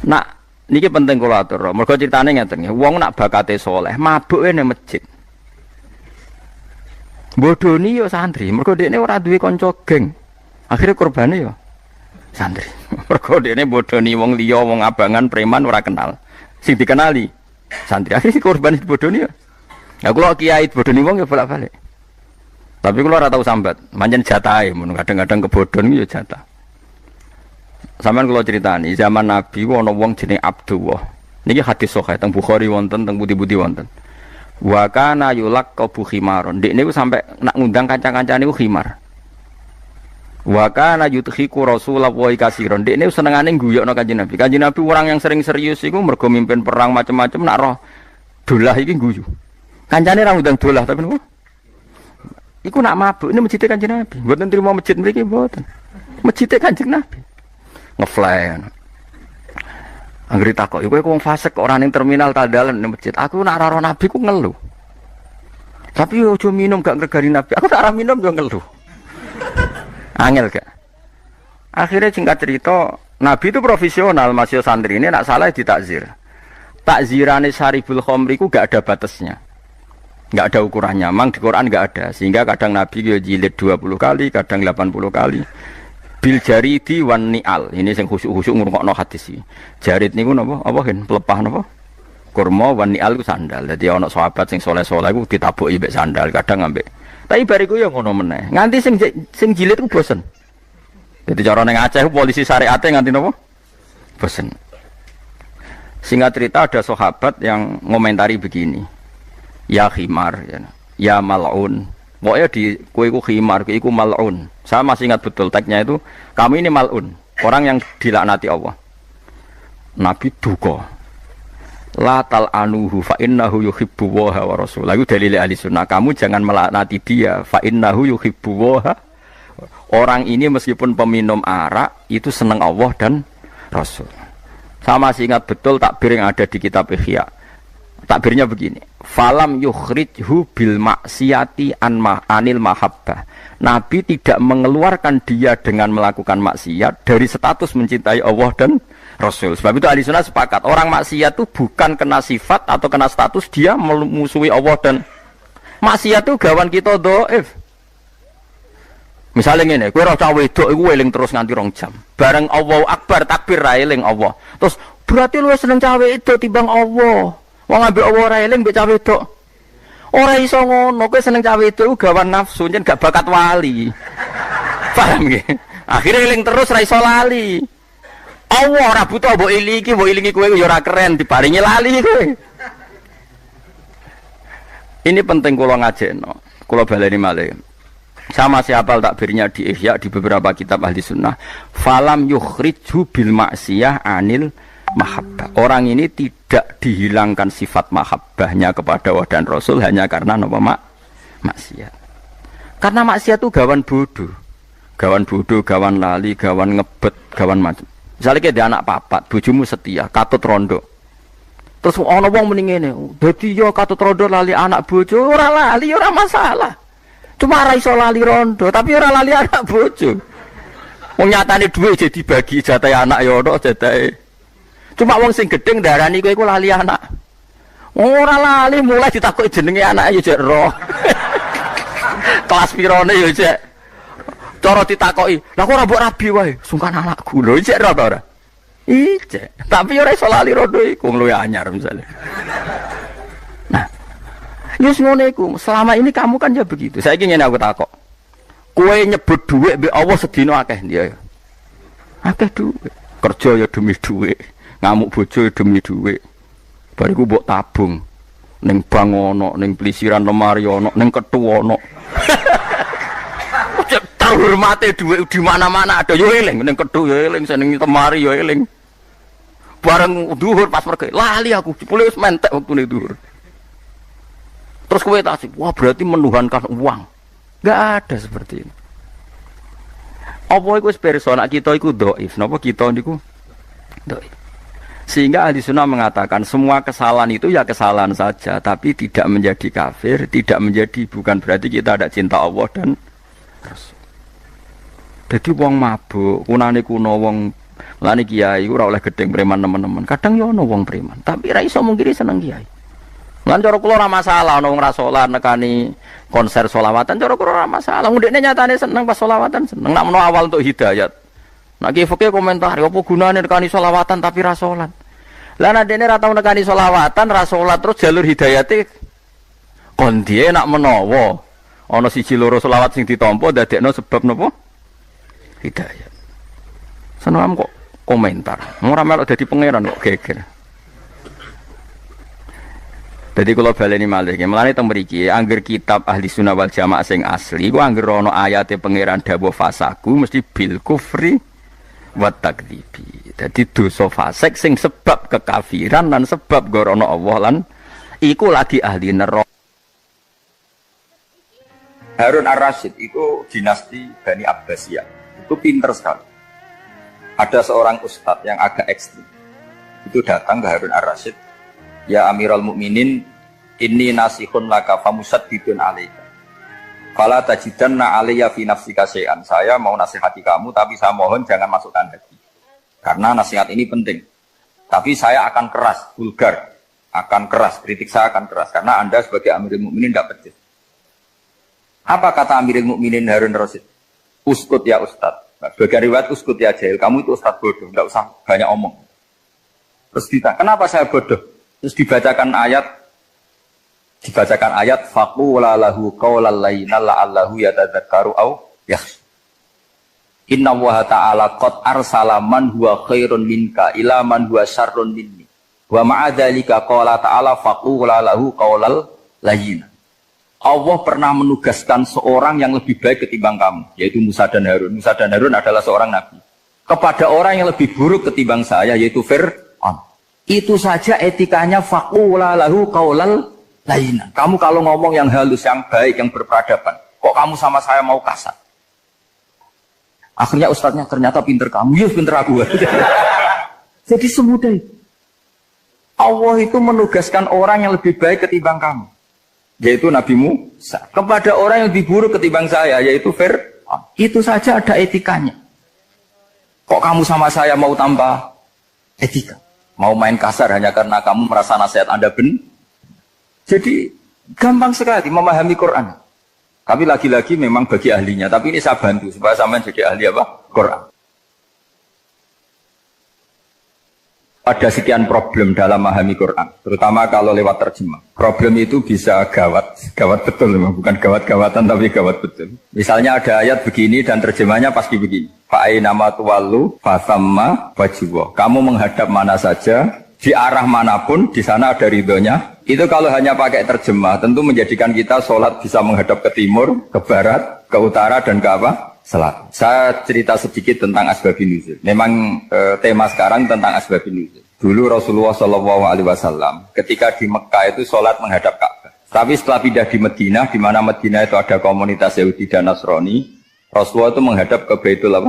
Nah, ini penting kalau atur. Mergo ceritane ngeten, wong nak bakate soleh, mabuke nang masjid. Bodoni yo santri, mergo dekne ora duwe kanca geng. Akhire korbane yo santri. Mergo dekne bodoni wong liya, wong abangan, preman ora kenal. Sing dikenali santri. Akhire korban bodoni yo. Ya kula kiai bodoni wong ya bolak-balik. Tapi kula ora tau sambat, pancen jatahe mun kadang-kadang kebodhon yo jatah. Sampeyan kula critani, zaman Nabi ana wong jenenge Abdullah. Niki hadis sahih teng Bukhari wonten, teng pundi-pundi wonten. Wa kana yulaqabu khimaron. Dik niku sampe nak ngundang kanca-kancane niku khimar. Wa kana yudhiku Rasulullah katsiron. Dik niku senengane guyokno Kanjeng Nabi. Kanjeng Nabi orang yang sering serius iku mergo mimpin perang macam-macam nak roh dolah iki guyu. Kancane ra ngundang dolah tapi niku iku nak mabuk ini masjid Kanjeng Nabi. Mboten trimo masjid mriki mboten. Masjid Kanjeng Nabi. Ngefly. Anggere takok, iku wong fasik kok ora ning terminal tandalan ning masjid. Aku nak ora Nabi ku ngeluh. Tapi yo aja minum gak ngregani Nabi. Aku tak ora minum yo ngeluh. Angel gak? Akhirnya singkat cerita, Nabi itu profesional, masih santri ini nak salah ditakzir. Takzirane Syaribul Khamri ku gak ada batasnya. Gak ada ukurannya, memang di Quran gak ada. Sehingga kadang Nabi yo jilid 20 kali, kadang 80 kali. Bil jaridi wan ni'al. Ini sing khusyuk-khusyuk ngrungokno hadis iki. Jarid niku napa? Apa hen? Pelepah napa? Kurma wan ni'al ku sandal. Dadi ana sahabat sing saleh-saleh ku ditabuki mbek sandal, kadang ambek. Tapi bariku ya ngono meneh. Nganti sing jilid ku bosen. Dadi cara ning Aceh polisi syariate nganti napa? Bosen. Singkat cerita ada sahabat yang ngomentari begini. Ya khimar ya mal'un. Pokoknya di kue ku khimar, kue ku mal'un. Saya masih ingat betul tagnya itu, kamu ini mal'un, orang yang dilaknati Allah. Nabi duka. La tal'anuhu fa innahu yuhibbu waha wa rasul. Lalu dalil ahli sunnah, kamu jangan melaknati dia, fa innahu yuhibbu waha. Orang ini meskipun peminum arak, itu senang Allah dan Rasul. Saya masih ingat betul takbir yang ada di kitab Ihya. Takbirnya begini, falam yukhrijhu bil maksiati anil mahabbah. Nabi tidak mengeluarkan dia dengan melakukan maksiat dari status mencintai Allah dan Rasul. Sebab itu ahli sunnah sepakat, orang maksiat itu bukan kena sifat atau kena status dia memusuhi Allah dan maksiat itu gawan kita dhaif. Misalnya ngene, kowe ora cah wedok iku eling terus nganti 2 jam. Bareng Allahu Akbar takbir ra eling Allah. Terus berarti lu seneng cah wedok timbang Allah. Wong ambek Allah ora eling mbek cah wedok. Ora iso ngono, kowe seneng cah wedok iku gawan nafsu, yen gak bakat wali. Paham nggih? Akhire eling terus ra iso lali. Allah ora butuh mbok ilingi kowe ya ora keren diparingi lali kowe. Ini penting kula ngajekno. Kula baleni malih. Sama siapa takbirnya di Ihya di beberapa kitab ahli sunnah. Falam yukhrijhu bil maksiyah anil mahabbah. Orang ini tidak dihilangkan sifat mahabbahnya kepada Allah dan Rasul hanya karena nama maksiat. Karena maksiat itu gawan bodoh, gawan lali, gawan ngebet, gawan macam. Misalnya kayak dia anak papat, bojomu setia, katut rondo. Terus ana wong muni ngene, dadi yo katut rondo lali anak bojo, ora lali ora masalah. Cuma ora iso lali rondo, tapi ora lali anak bojo. Wong nyatane dhuwit jadi bagi jatah anak yo ono jatahe. Cuma wong sing gedeng darani kowe iku lali anak. Ora lali mulai ditakoki jenenge anake yo jek roh. Kelas pirone yo jek. Cara ditakoki, "Lah kok ora mbok rabi wae?" Sungkan anakku. Lho jek roh ta ora? Ijek. Tapi ora iso lali rondo iku luwih anyar misalnya. Nah, yus ngono iku. Selama ini kamu kan ya begitu. Saiki ngene aku takok. Kowe nyebut dhuwit mbek Allah sedina akeh dia. Akeh dhuwit. Kerja ya demi dhuwit. Ngamuk bojo demi dhuwit. Bariku mbok tabung ning bank ana, ning plisiran lemari ana, ning kethu ana. Terhormate dhuwit di mana-mana ada yo eling ning kethu yo eling, seneng lemari yo eling. Bareng duhur pas mereka lali aku, jebule wis mentek waktune duhur. Terus kowe tasik, wah berarti menuhankan uang. Enggak ada seperti ini. Apa iku wis pirsa nek kita iku dhaif, napa kita niku dhaif. Sehingga ahli sunnah mengatakan semua kesalahan itu ya kesalahan saja, tapi tidak menjadi kafir, tidak menjadi bukan berarti kita ada cinta Allah dan Rasul. Jadi wong mabuk, kunane kuno wong lani kiai ora oleh gedeng preman teman-teman. Kadang ya ono wong preman, tapi ra iso mungkiri seneng kiai. Lan cara kula ora masalah ono wong ra salat nekani konser selawatan, cara kula ora masalah. Ndekne nyatane seneng pas selawatan, seneng nak menawa awal untuk hidayat. Nak ki fikih komentar, apa gunane nekani selawatan tapi ra salat. Lah nek dene ra tau nekani selawatan, ra salat terus jalur hidayate kon diye nak menawa ana siji loro selawat sing ditampa dadekno sebab napa? Hidayat. Seneng kok komentar. Ora melok dadi pangeran kok geger. Jadi kalau baleni malih, mulane teng mriki angger kitab ahli sunnah wal jamaah sing asli, ku angger ana ayate pangeran dawuh fasaku mesti bil kufri wa takdzibi. Dadi dosa fasik sing sebab kekafiran lan sebab gorono Allah lan iku lagi ahli neraka. Harun ar-Rasyid itu dinasti Bani Abbasiyah. Itu pinter sekali. Ada seorang ustadz yang agak ekstrim. Itu datang ke Harun ar-Rasyid. Ya Amirul Mukminin, inni nasihun laka famusaddidun alaika. Fala tajidanna alayya fi nafsika syai'an. Saya mau nasihati kamu, tapi saya mohon jangan masukkan hati. Karena nasihat ini penting. Tapi saya akan keras, vulgar. Akan keras, kritik saya akan keras. Karena Anda sebagai Amirul Mukminin tidak pedes. Apa kata Amirul Mukminin Harun ar-Rasyid? Uskut ya Ustadz. Sebagai riwayat uskut ya jahil. Kamu itu Ustadz bodoh, tidak usah banyak omong. Terus ditanya, kenapa saya bodoh? Terus dibacakan ayat faqula lahu qaulal layyina la'allahu yatadzakkaru aw yakhsha. Inna Allaha ta'ala qad arsala man huwa khairun minka ila man huwa syarrun minni. Wa ma'a dzalika qala ta'ala faqula lahu qaulal layyina. Allah pernah menugaskan seorang yang lebih baik ketimbang kamu, yaitu Musa dan Harun. Musa dan Harun adalah seorang nabi. Kepada orang yang lebih buruk ketimbang saya, yaitu Fir'aun. Itu saja etikanya faqula lahu qaulal layyina. Kamu kalau ngomong yang halus, yang baik, yang berperadaban, kok kamu sama saya mau kasar? Akhirnya ustadznya ternyata pinter kamu, ya pinter aku. Jadi semudah itu. Allah itu menugaskan orang yang lebih baik ketimbang kamu, yaitu Nabi Musa. Kepada orang yang lebih buruk ketimbang saya, yaitu Fir'aun. Itu saja ada etikanya. Kok kamu sama saya mau tambah etika? Mau main kasar hanya karena kamu merasa nasihat Anda benar? Jadi gampang sekali memahami Quran. Tapi lagi-lagi memang bagi ahlinya. Tapi ini saya bantu supaya sampean jadi ahli apa? Quran. Ada sekian problem dalam memahami Quran, terutama kalau lewat terjemah. Problem itu bisa gawat betul, memang bukan gawat-gawatan tapi gawat betul. Misalnya ada ayat begini dan terjemahnya pasti begini. Fa'ainama tuwallu fasamma wajhullah. Kamu menghadap mana saja, di arah manapun, di sana ada ridhonya. Itu kalau hanya pakai terjemah, tentu menjadikan kita sholat bisa menghadap ke timur, ke barat, ke utara, dan ke apa? Selatan. Saya cerita sedikit tentang asbabun nuzul. Memang tema sekarang tentang asbabun nuzul. Dulu Rasulullah SAW ketika di Mekah itu sholat menghadap Ka'bah. Tapi setelah pindah di Madinah, di mana Madinah itu ada komunitas Yahudi dan Nasrani, Rasulullah itu menghadap ke Baitul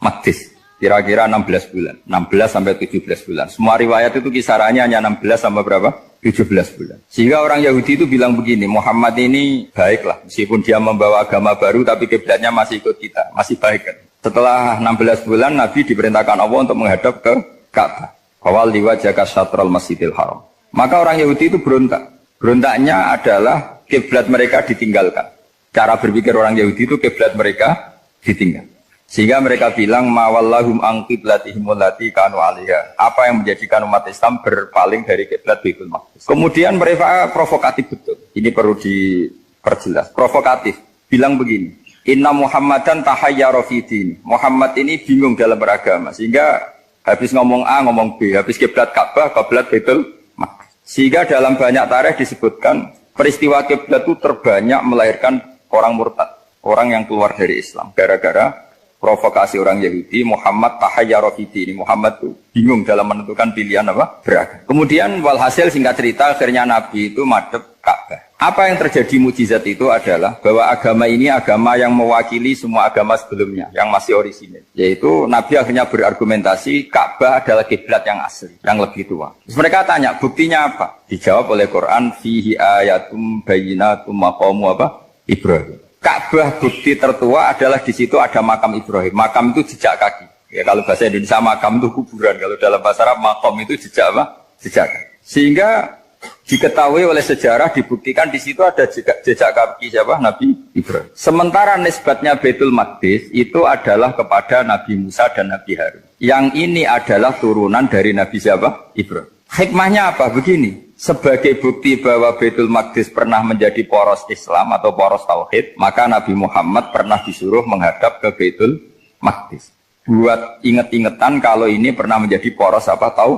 Maqdis. Kira-kira 16 bulan, 16 sampai 17 bulan. Semua riwayat itu kisarannya hanya 16 sampai berapa? 17 bulan. Sehingga orang Yahudi itu bilang begini, Muhammad ini baiklah, meskipun dia membawa agama baru, tapi kiblatnya masih ikut kita, masih baik kan. Setelah 16 bulan, Nabi diperintahkan Allah untuk menghadap ke Ka'bah. Awal liwajaka syatral masjidil haram. Maka orang Yahudi itu berontak. Berontaknya adalah kiblat mereka ditinggalkan. Cara berpikir orang Yahudi itu kiblat mereka ditinggal. Sehingga mereka bilang mawallahum an qiblatihim allati kanu 'alaiha. Apa yang menjadikan umat Islam berpaling dari kiblat Baitul Maqdis. Kemudian mereka provokatif betul. Ini perlu diperjelas. Provokatif. Bilang begini, "Inna Muhammadan tahayyara fi din." Muhammad ini bingung dalam beragama. Sehingga habis ngomong A ngomong B, habis kiblat Ka'bah, kiblat Baitul Maqdis. Sehingga dalam banyak tarikh disebutkan peristiwa kiblat itu terbanyak melahirkan orang murtad, orang yang keluar dari Islam gara-gara provokasi orang Yahudi, Muhammad tahayyara fi dini. Muhammad tuh bingung dalam menentukan pilihan apa? Beragama. Kemudian walhasil singkat cerita akhirnya Nabi itu madhep Ka'bah. Apa yang terjadi mukjizat itu adalah bahwa agama ini agama yang mewakili semua agama sebelumnya yang masih orisinil. Yaitu Nabi akhirnya berargumentasi Ka'bah adalah kiblat yang asli, yang lebih tua. Terus mereka tanya, buktinya apa? Dijawab oleh Quran, fihi ayatum bayyinatum maqamu apa? Ibrahim. Ka'bah bukti tertua adalah di situ ada makam Ibrahim. Makam itu jejak kaki. Ya, kalau bahasa Indonesia makam itu kuburan. Kalau dalam bahasa Arab makam itu jejak apa? Jejak kaki. Sehingga diketahui oleh sejarah dibuktikan di situ ada jejak kaki siapa? Nabi Ibrahim. Sementara nisbatnya Baitul Maqdis itu adalah kepada Nabi Musa dan Nabi Harun. Yang ini adalah turunan dari Nabi siapa? Ibrahim. Hikmahnya apa? Begini. Sebagai bukti bahwa Baitul Maqdis pernah menjadi poros Islam atau poros Tauhid, maka Nabi Muhammad pernah disuruh menghadap ke Baitul Maqdis. Buat inget-ingetan kalau ini pernah menjadi poros apa? Tahu?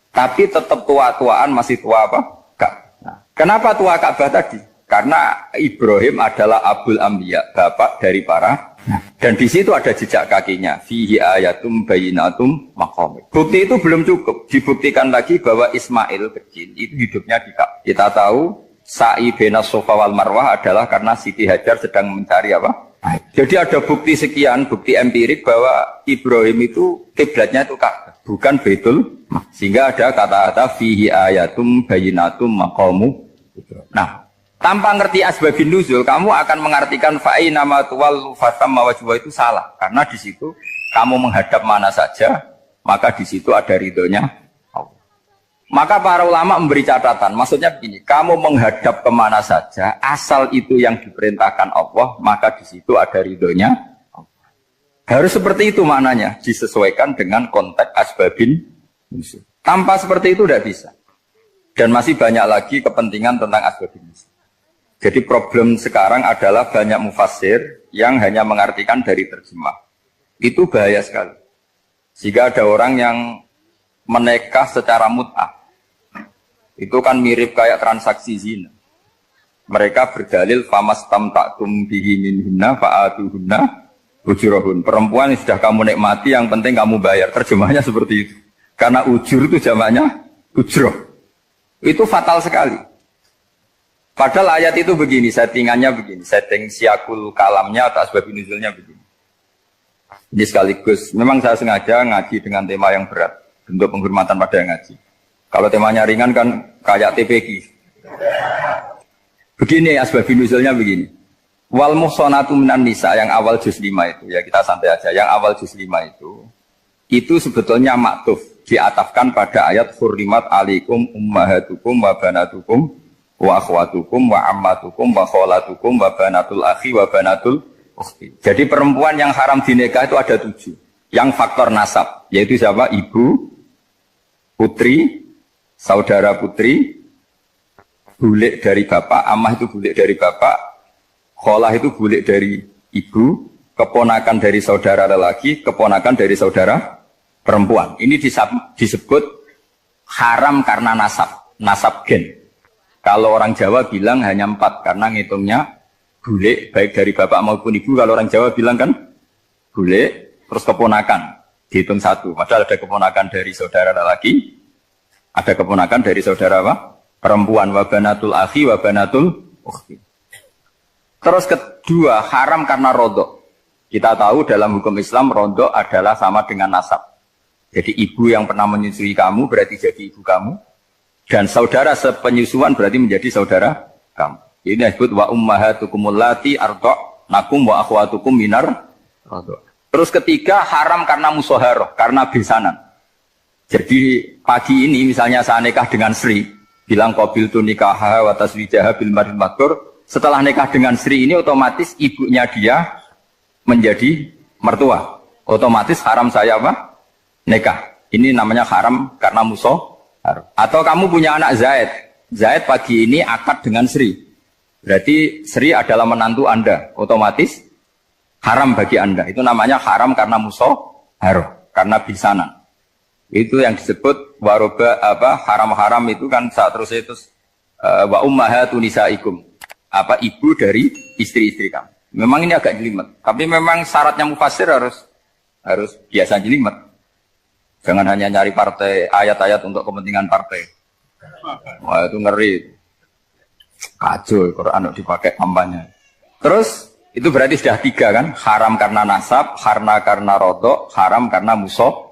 Tapi tetap tua-tuaan masih tua apa? Nah, kenapa tua Ka'bah tadi? Karena Ibrahim adalah Abul Anbiya, bapak dari para. Dan di situ ada jejak kakinya. Fihi ayatum bayyinatum maqam. Bukti itu belum cukup. Dibuktikan lagi bahwa Ismail kecil itu hidupnya di Ka'bah. Kita tahu sa'i baina Safa wal Marwah adalah karena Siti Hajar sedang mencari apa? Jadi ada bukti sekian, bukti empirik bahwa Ibrahim itu kiblatnya itu Ka'bah, bukan Baitul. Sehingga ada kata-kata fihi ayatum bayyinatum maqamu. Nah, tanpa ngerti asbabun nuzul, kamu akan mengartikan fa'i nama tuwal fatamma wajwa itu salah. Karena di situ kamu menghadap mana saja, maka di situ ada ridhonya Allah. Maka para ulama memberi catatan, maksudnya begini, kamu menghadap kemana saja, asal itu yang diperintahkan Allah, maka di situ ada ridhonya Allah. Harus seperti itu maknanya, disesuaikan dengan konteks asbabun nuzul. Tanpa seperti itu tidak bisa. Dan masih banyak lagi kepentingan tentang asbabun nuzul. Jadi problem sekarang adalah banyak mufassir yang hanya mengartikan dari terjemah. Itu bahaya sekali. Jika ada orang yang menikah secara mut'ah, itu kan mirip kayak transaksi zina. Mereka berdalil famastamta'tum bihi minhunna fa'atuhunna ujurahun. Perempuan yang sudah kamu nikmati, yang penting kamu bayar. Terjemahnya seperti itu. Karena ujur itu jamaknya ujroh. Itu fatal sekali. Padahal ayat itu begini, settingannya begini, setting siakul kalamnya atau asbabun nuzulnya begini. Ini sekaligus, memang saya sengaja ngaji dengan tema yang berat, bentuk penghormatan pada yang ngaji. Kalau temanya ringan kan kayak TPG. Begini asbabun nuzulnya begini. Wal muhsanatu minan nisa yang awal juz 5 itu, ya kita santai aja, yang awal juz 5 itu sebetulnya maktuf, diatafkan pada ayat hurrimat alaikum ummahatukum wa banatukum wa akhwatukum wa ammatukum wa kholatukum wa banatul akhi wa banatul ukhti. Jadi perempuan yang haram dinikah itu ada 7. Yang faktor nasab, yaitu siapa? Ibu, putri, saudara putri, bulik dari bapak, amah itu bulik dari bapak, kholah itu bulik dari ibu, keponakan dari saudara lelaki, keponakan dari saudara perempuan. Ini disebut haram karena nasab gen. Kalau orang Jawa bilang hanya 4 karena ngitungnya bulik baik dari bapak maupun ibu. Kalau orang Jawa bilang kan bulik terus keponakan dihitung 1. Padahal ada keponakan dari saudara lelaki, ada keponakan dari saudara apa? Perempuan. Wa banatul akhi wa banatul ukhti. Terus kedua haram karena rodok. Kita tahu dalam hukum Islam rodok adalah sama dengan nasab. Jadi ibu yang pernah menyusui kamu berarti jadi ibu kamu. Dan saudara sepenyusuan berarti menjadi saudara kamu. Ini disebut wa ummahatukumul lati arda'nakum wa akhwatukum minar radha'. Terus ketiga haram karena musoharoh, karena besanan. Jadi pagi ini misalnya saya nikah dengan Sri, bilang qabil tu nikaha wa taswijaha bil maril matur. Setelah nikah dengan Sri ini otomatis ibunya dia menjadi mertua. Otomatis haram saya apa? Nikah. Ini namanya haram karena musoharoh. Atau kamu punya anak Zaid. Zaid pagi ini akad dengan Sri. Berarti Sri adalah menantu Anda. Otomatis haram bagi Anda. Itu namanya haram karena musoharoh, karena bisanan. Itu yang disebut waroba apa haram-haram itu kan saat terus wa ummahatu nisaikum. Apa ibu dari istri-istri kamu. Memang ini agak jelimet, tapi memang syaratnya mufassir harus biasa jelimet. Jangan hanya nyari partai ayat-ayat untuk kepentingan partai. Wah itu ngeri. Kacau Quran dipakai kampanye. Terus itu berarti sudah 3 kan? Haram karena nasab, karena rodok, haram karena musuh.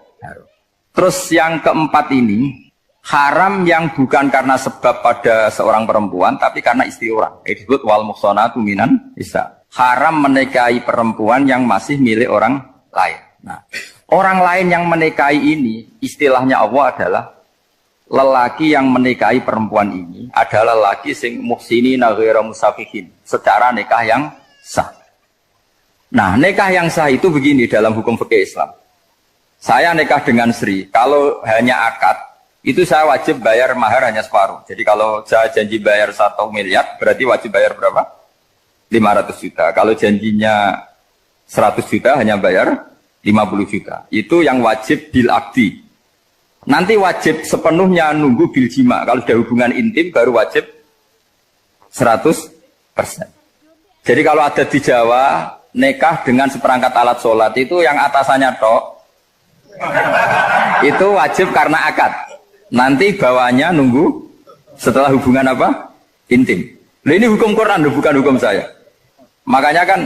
Terus yang keempat ini haram yang bukan karena sebab pada seorang perempuan, tapi karena istri orang. Disebut wal muhsanatu minan nisa. Haram menikahi perempuan yang masih milik orang lain. Nah, orang lain yang menikahi ini, istilahnya Allah adalah lelaki yang menikahi perempuan ini adalah lelaki sing muhsinina ghairu musafihin, secara nikah yang sah. Nah, nikah yang sah itu begini dalam hukum fikih Islam. Saya nikah dengan Sri, kalau hanya akad, itu saya wajib bayar mahar hanya separuh. Jadi kalau saya janji bayar 1 miliar, berarti wajib bayar berapa? 500 juta. Kalau janjinya 100 juta, hanya bayar 50 juta. Itu yang wajib bil akdi. Nanti wajib sepenuhnya nunggu bil jima. Kalau sudah hubungan intim, baru wajib 100%. Jadi kalau ada di Jawa, nikah dengan seperangkat alat sholat, itu yang atasannya tok, itu wajib karena akad. Nanti bawahnya nunggu setelah hubungan apa? Intim. Nah, ini hukum Quran, bukan hukum saya. Makanya kan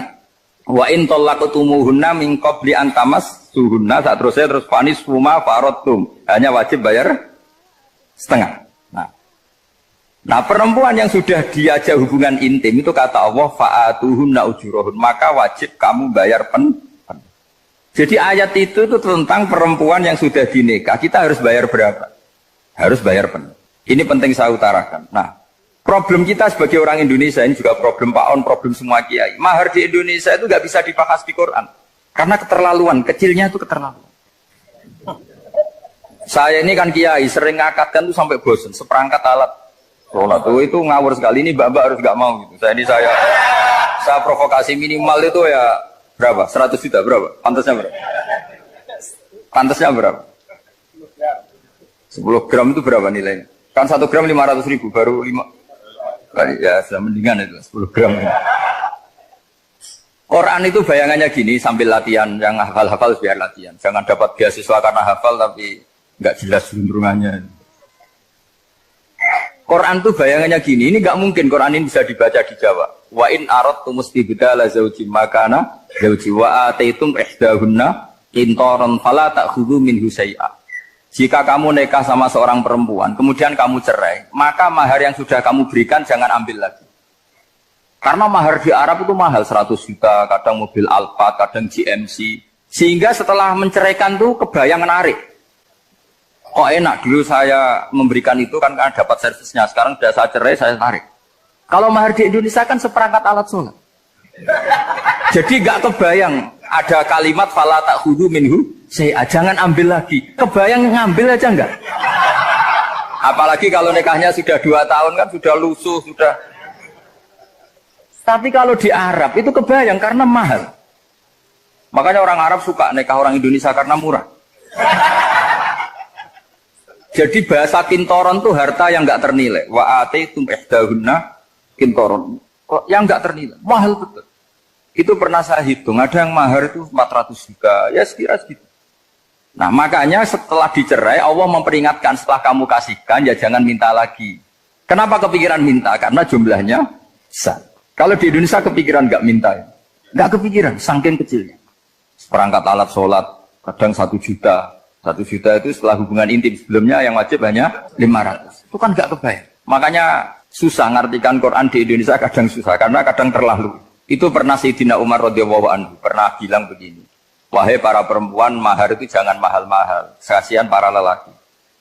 wa in talaqtumuhunna min qabli an tamassuhunna, terus fanis huma faradtum. Hanya wajib bayar setengah. Nah, perempuan yang sudah diajak hubungan intim itu kata Allah fa'atuhunna ujurahun, maka wajib kamu bayar pen. Jadi ayat itu tentang perempuan yang sudah dinikah, kita harus bayar berapa? Harus bayar penuh. Ini penting saya utarakan. Nah, problem kita sebagai orang Indonesia, ini juga problem Pak On, problem semua kiai. Mahar di Indonesia itu nggak bisa dibahas di Quran. Karena keterlaluan, kecilnya itu keterlaluan. Saya ini kan kiai, sering ngakatkan itu sampai bosan, seperangkat alat sholat itu ngawur sekali. Ini mbak-mbak harus nggak mau gitu. Saya provokasi minimal itu ya berapa? 100 juta berapa? Pantasnya berapa? Pantasnya berapa? 10 gram itu berapa nilainya? Kan 1 gram 500 ribu, baru 5. Ya sudah mendingan itu 10 gram. Quran itu bayangannya gini, sambil latihan, yang hafal-hafal biar latihan. Jangan dapat beasiswa karena hafal tapi nggak jelas juntrungannya. Quran itu bayangannya gini, ini nggak mungkin Quran ini bisa dibaca di Jawa. Wa in aradtum istibdala zawjin makana zawji wa ataitum ihdahunna qintaran fala ta'khudhu minhu syai'a. Jika kamu nikah sama seorang perempuan, kemudian kamu cerai, maka mahar yang sudah kamu berikan jangan ambil lagi. Karena mahar di Arab itu mahal, 100 juta, kadang mobil Alphard, kadang GMC. Sehingga setelah menceraikan tuh kebayang menarik. Oh enak, dulu saya memberikan itu kan karena dapat servisnya, sekarang sudah saya cerai, saya tarik. Kalau mahar di Indonesia kan seperangkat alat sholat. Jadi gak kebayang ada kalimat fala ta'khudhu minhu syai'a, jangan ambil lagi. Kebayang ngambil aja enggak? Apalagi kalau nikahnya sudah 2 tahun kan sudah lusuh, sudah. Tapi kalau di Arab itu kebayang karena mahal. Makanya orang Arab suka nikah orang Indonesia karena murah. Jadi bahasa kintoron itu harta yang enggak ternilai. Wa ataitum ihdahunna kintoron. Yang enggak ternilai, mahal betul. Itu pernah saya hitung, ada yang mahar itu 400 juta, ya sekira segitu. Nah makanya setelah dicerai, Allah memperingatkan setelah kamu kasihkan, ya jangan minta lagi. Kenapa kepikiran minta? Karena jumlahnya besar. Kalau di Indonesia kepikiran nggak minta, ya? Nggak kepikiran, saking kecilnya. Perangkat alat sholat, kadang 1 juta. 1 juta itu setelah hubungan intim, sebelumnya yang wajib hanya 500. Itu kan nggak kebayang. Makanya susah ngartikan Quran di Indonesia, kadang susah, karena kadang terlalu. Itu pernah Sayyidina Umar radhiyallahu anhu pernah bilang begini, wahai para perempuan, mahar itu jangan mahal-mahal, kasihan para lelaki.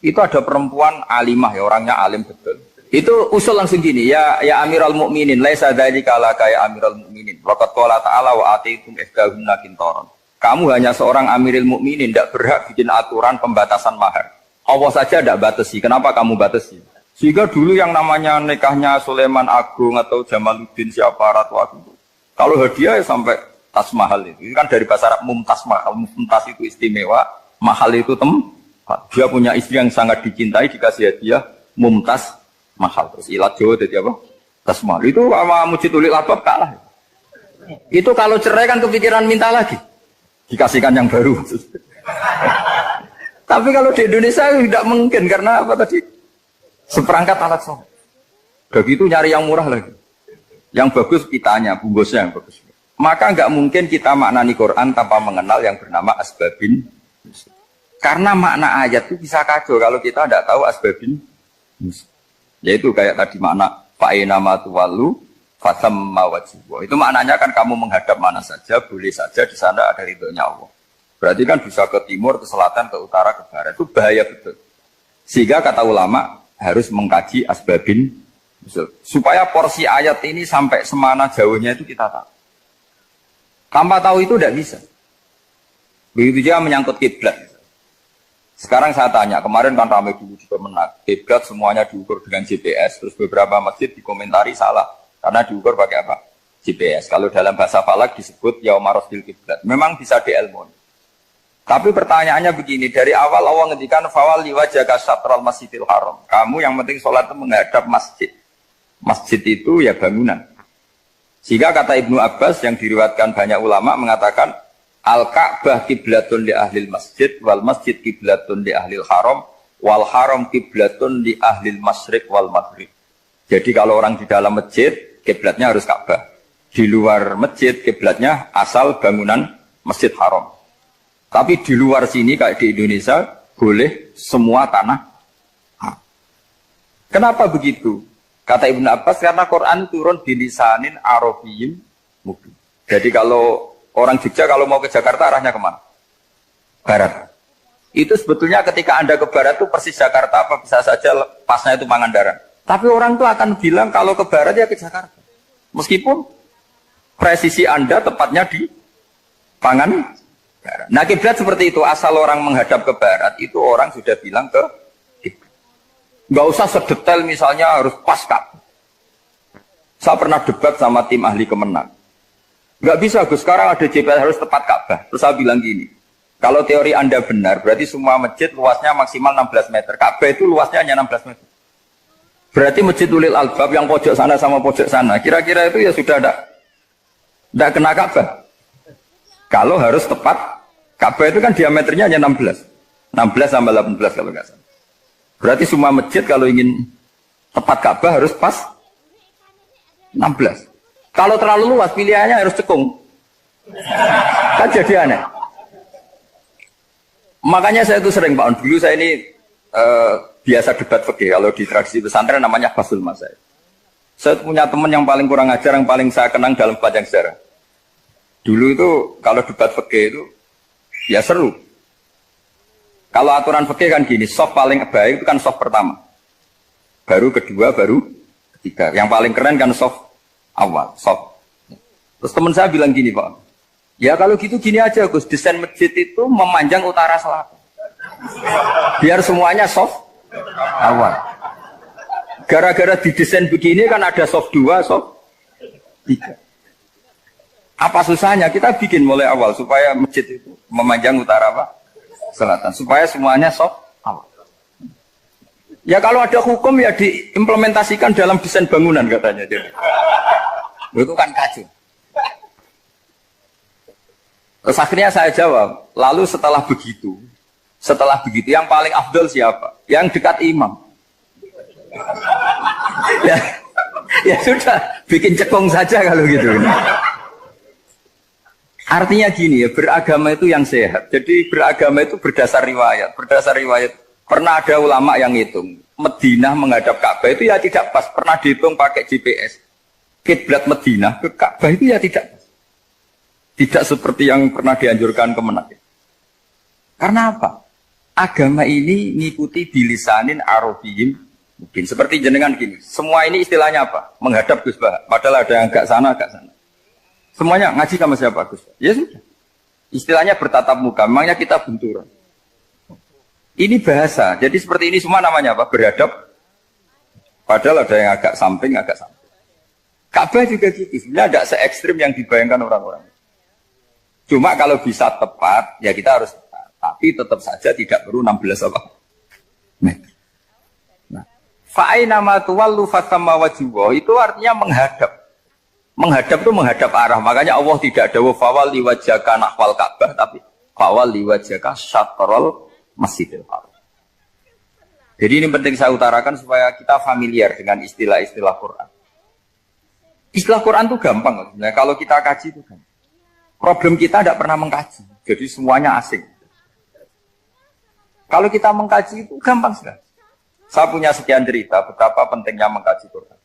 Itu ada perempuan alimah, ya orangnya alim betul. Itu usul langsung gini, ya Amirul Mukminin, laisa dzalika laka ya Amirul Mukminin. Waqad qala ta'ala wa atiitum ihdahunna qintaran. Kamu hanya seorang Amirul Mukminin, tidak berhak bikin aturan pembatasan mahar. Allah saja tidak batasi, kenapa kamu batasi? Sehingga dulu yang namanya nikahnya Sulaiman Agung atau Jamaluddin siapa Ratu Agung, kalau hadiah ya sampai tas mahal itu kan dari bahasa Arab mumtaz mahal, mumtaz itu istimewa, mahal itu tempat. Dia punya istri yang sangat dicintai, dikasih hadiah mumtaz mahal. Terus ilat Jawa jadi apa? Tas mahal itu sama Mujid Ulil Albab kalah. Itu kalau cerai kan kepikiran minta lagi. Dikasihkan yang baru. Tapi kalau di Indonesia tidak mungkin karena apa tadi? Seperangkat alat sholat. Begitu nyari yang murah lagi. Yang bagus kitanya, bungkusnya yang bagus. Maka nggak mungkin kita maknani Quran tanpa mengenal yang bernama asbabin. Karena makna ayat itu bisa kacau kalau kita tidak tahu asbabin. Yaitu kayak tadi makna fa'ina ma tuwallu fasamma wajhu. Itu maknanya kan kamu menghadap mana saja, boleh saja di sana ada ridhonya Allah. Berarti kan bisa ke timur, ke selatan, ke utara, ke barat. Itu bahaya betul. Sehingga kata ulama harus mengkaji asbabin supaya porsi ayat ini sampai semana jauhnya itu kita tahu. Tanpa tahu itu tidak bisa. Begitu juga menyangkut kiblat. Sekarang saya tanya, kemarin kan ramai dulu juga menak. Kiblat semuanya diukur dengan GPS, terus beberapa masjid dikomentari salah karena diukur pakai apa? GPS. Kalau dalam bahasa falak disebut yaumarosdil kiblat. Memang bisa diilmoni. Tapi pertanyaannya begini, dari awal Allah ngendikan fawalli wajhaka syatral masjidil haram. Kamu yang penting sholat itu menghadap masjid. Masjid itu ya bangunan. Sehingga kata Ibnu Abbas yang diriwayatkan banyak ulama mengatakan al-Ka'bah kiblatun li ahlil masjid wal masjid kiblatun li ahlil haram wal haram kiblatun li ahlil masyriq wal maghrib. Jadi kalau orang di dalam masjid kiblatnya harus Ka'bah. Di luar masjid kiblatnya asal bangunan Masjid Haram. Tapi di luar sini kayak di Indonesia boleh semua tanah. Kenapa begitu? Kata Ibnu Abbas karena Quran turun di lisanin Arabiyyin mubin. Jadi kalau orang Jogja kalau mau ke Jakarta arahnya kemana? Barat. Itu sebetulnya ketika Anda ke barat itu persis Jakarta apa bisa saja pasnya itu Pangandaran. Tapi orang itu akan bilang kalau ke barat ya ke Jakarta. Meskipun presisi Anda tepatnya di Pangandaran. Nah kiblat seperti itu, asal orang menghadap ke barat itu orang sudah bilang ke kiblat. Nggak usah sedetail misalnya harus pas Ka'bah. Saya pernah debat sama tim ahli Kemenang. Nggak bisa Gus, sekarang ada GPS harus tepat Ka'bah. Terus saya bilang gini, kalau teori Anda benar, berarti semua masjid luasnya maksimal 16 meter. Ka'bah itu luasnya hanya 16 meter. Berarti Masjid Ulil Albab yang pojok sana sama pojok sana, kira-kira itu ya sudah tidak kena Ka'bah. Kalau harus tepat, Ka'bah itu kan diameternya hanya 16. 16 sampai 18 kalau nggak salah. Berarti semua masjid kalau ingin tepat Ka'bah harus pas 16. Kalau terlalu luas pilihannya harus cekung. Kan jadi aneh. Makanya saya itu sering Pak On, dulu saya ini biasa debat fikih. Kalau di tradisi pesantren namanya Basul Masail. Saya punya teman yang paling kurang ajar, yang paling saya kenang dalam panjang sejarah. Dulu itu kalau debat fikih itu ya seru. Kalau aturan fikih kan gini, soft paling baik itu kan soft pertama. Baru kedua, baru ketiga. Yang paling keren kan soft awal, soft. Terus teman saya bilang gini Pak, ya kalau gitu gini aja Gus, desain masjid itu memanjang utara selatan. Biar semuanya soft awal. Gara-gara didesain begini kan ada soft 2, soft 3. Apa susahnya kita bikin mulai awal supaya masjid itu memanjang utara apa? Selatan. Supaya semuanya soft awal. Ya kalau ada hukum ya diimplementasikan dalam desain bangunan katanya. Jadi. Itu kan kacau. Terus akhirnya saya jawab, lalu setelah begitu yang paling afdol siapa? Yang dekat imam. Ya sudah, bikin cekung saja kalau gitu. Artinya gini ya, beragama itu yang sehat. Jadi beragama itu berdasar riwayat. Berdasar riwayat, pernah ada ulama yang hitung. Madinah menghadap Ka'bah itu ya tidak pas. Pernah dihitung pakai GPS. Kiblat Madinah ke Ka'bah itu ya tidak pas. Tidak seperti yang pernah dianjurkan Kemenak. Karena apa? Agama ini ngikuti bilisanin Arabiyyin mungkin. Seperti jenengan gini. Semua ini istilahnya apa? Menghadap Gus Bah. Padahal ada yang agak sana, agak sana. Semuanya ngaji sama siapa Gus? Ya sudah. Istilahnya bertatap muka. Memangnya kita benturan. Ini bahasa. Jadi seperti ini semua namanya apa? Beradab. Padahal ada yang agak samping, agak samping. Ka'bah juga gitu. Sebenarnya tidak se-ekstrim yang dibayangkan orang-orang. Cuma kalau bisa tepat, ya kita harus tepat. Tapi tetap saja tidak perlu 16 apa? Meter. Nah, fa'aina ma tuwallu fasamma wajhuhu itu artinya menghadap. Menghadap itu menghadap arah. Makanya Allah tidak ada fawal liwajhaka nahwal Ka'bah, tapi fawal liwajhaka syatrul Masjidil Haram. Jadi ini penting saya utarakan supaya kita familiar dengan istilah-istilah Quran. Istilah Quran itu gampang. Nah, kalau kita kaji itu gampang. Problem kita tidak pernah mengkaji. Jadi semuanya asing. Kalau kita mengkaji itu gampang sekali. Saya punya sekian cerita betapa pentingnya mengkaji Quran.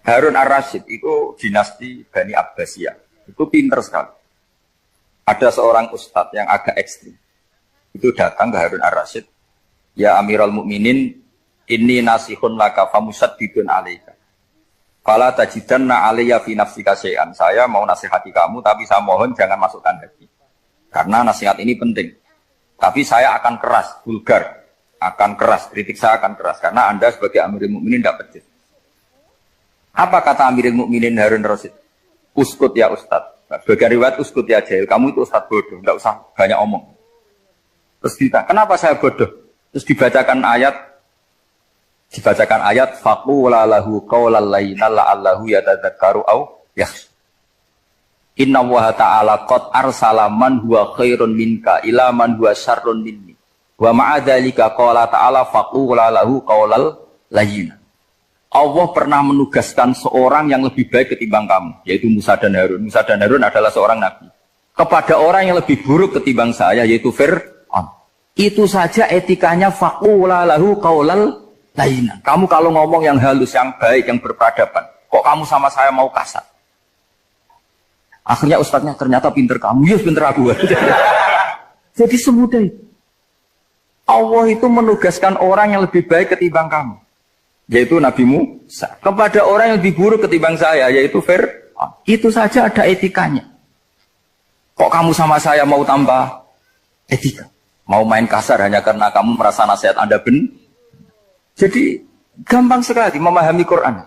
Harun ar-Rasyid itu dinasti Bani Abbasiyah. Itu pinter sekali. Ada seorang ustadz yang agak ekstrim. Itu datang ke Harun ar-Rasyid. Ya Amirul Mukminin, inni nasihun laka famusaddidun alaika. Fala tajidanna alayya fi nafsika syai'an. Saya mau nasihati kamu, tapi saya mohon jangan masukkan hati. Karena nasihat ini penting. Tapi saya akan keras, vulgar. Akan keras, kritik saya akan keras. Karena Anda sebagai Amirul Mukminin tidak pedes. Apa kata Amirul Mukminin Harun ar-Rasyid? Uskut ya Ustadz. Sebagai riwayat uskut ya jahil. Kamu itu Ustadz bodoh, tidak usah banyak omong. Terus ditanya, kenapa saya bodoh? Terus dibacakan ayat faqula lahu qaulal layyina la'allahu yatadzakkaru aw yakhsha. Inna Allaha ta'ala qad arsala man huwa khairun minka ila man huwa syarrun minni. Wa ma'a dzalika qala ta'ala faqula lahu qaulal layyina. Allah pernah menugaskan seorang yang lebih baik ketimbang kamu, yaitu Musa dan Harun. Musa dan Harun adalah seorang nabi. Kepada orang yang lebih buruk ketimbang saya, yaitu Fir'aun. Itu saja etikanya faqula lahu qaulal layyina. Kamu kalau ngomong yang halus, yang baik, yang berperadaban, kok kamu sama saya mau kasar? Akhirnya ustadznya ternyata pinter kamu, yes pinter aku. Jadi semudah itu. Allah itu menugaskan orang yang lebih baik ketimbang kamu, yaitu Nabi Musa, kepada orang yang lebih buruk ketimbang saya, yaitu Fir'aun. Itu saja ada etikanya. Kok kamu sama saya mau tambah etika? Mau main kasar hanya karena kamu merasa nasihat Anda benar? Jadi gampang sekali memahami Quran.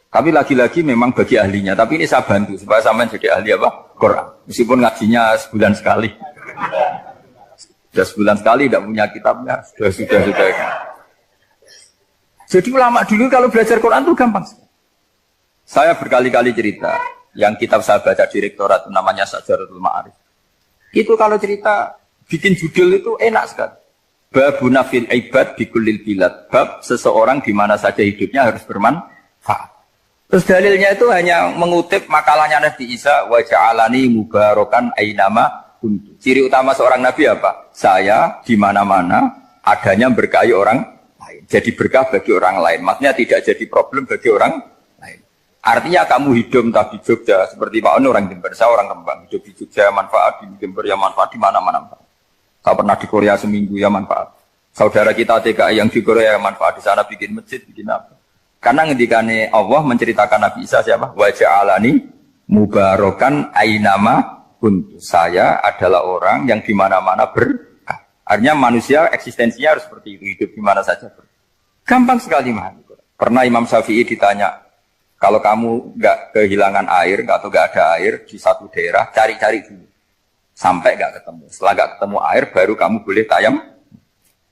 Tapi lagi-lagi memang bagi ahlinya. Tapi ini saya bantu supaya sampean jadi ahli apa? Quran. Meskipun ngajinya sebulan sekali. Sudah sebulan sekali tidak punya kitabnya. Sudah. Jadi ulama dulu kalau belajar Quran itu gampang. Saya berkali-kali cerita. Yang kitab saya baca di rektorat namanya Sajaratul Ma'arif. Itu kalau cerita bikin judul itu enak sekali. Babuna fil ibad bikulil bilad. Bab seseorang di mana saja hidupnya harus bermanfaat. Terus dalilnya itu hanya mengutip makalahnya Nabi Isa, wa ja'alani mubarakan ainama kuntu. Ciri utama seorang nabi apa? Saya di mana-mana adanya berkahi orang lain. Jadi berkah bagi orang lain. Maksudnya tidak jadi problem bagi orang lain. Artinya kamu hidup entah di Jogja seperti Pak Ono orang Jember, saya orang Rembang. Hidup di Jogja manfaat, di Jember ya manfaat, di mana-mana. Saya pernah di Korea seminggu ya manfaat. Saudara kita TKI yang di Korea ya manfaat, di sana bikin masjid, bikin apa. Karena ngendikane Allah menceritakan Nabi Isa siapa? Wa ja'alani mubarakan ainama kuntu. Saya adalah orang yang di mana-mana berkah. Artinya manusia eksistensinya harus seperti itu, hidup di mana saja. Gampang sekali memahami. Pernah Imam Syafi'i ditanya, kalau kamu nggak kehilangan air atau nggak ada air di satu daerah, cari-cari dulu sampai nggak ketemu. Setelah nggak ketemu air, baru kamu boleh tayam.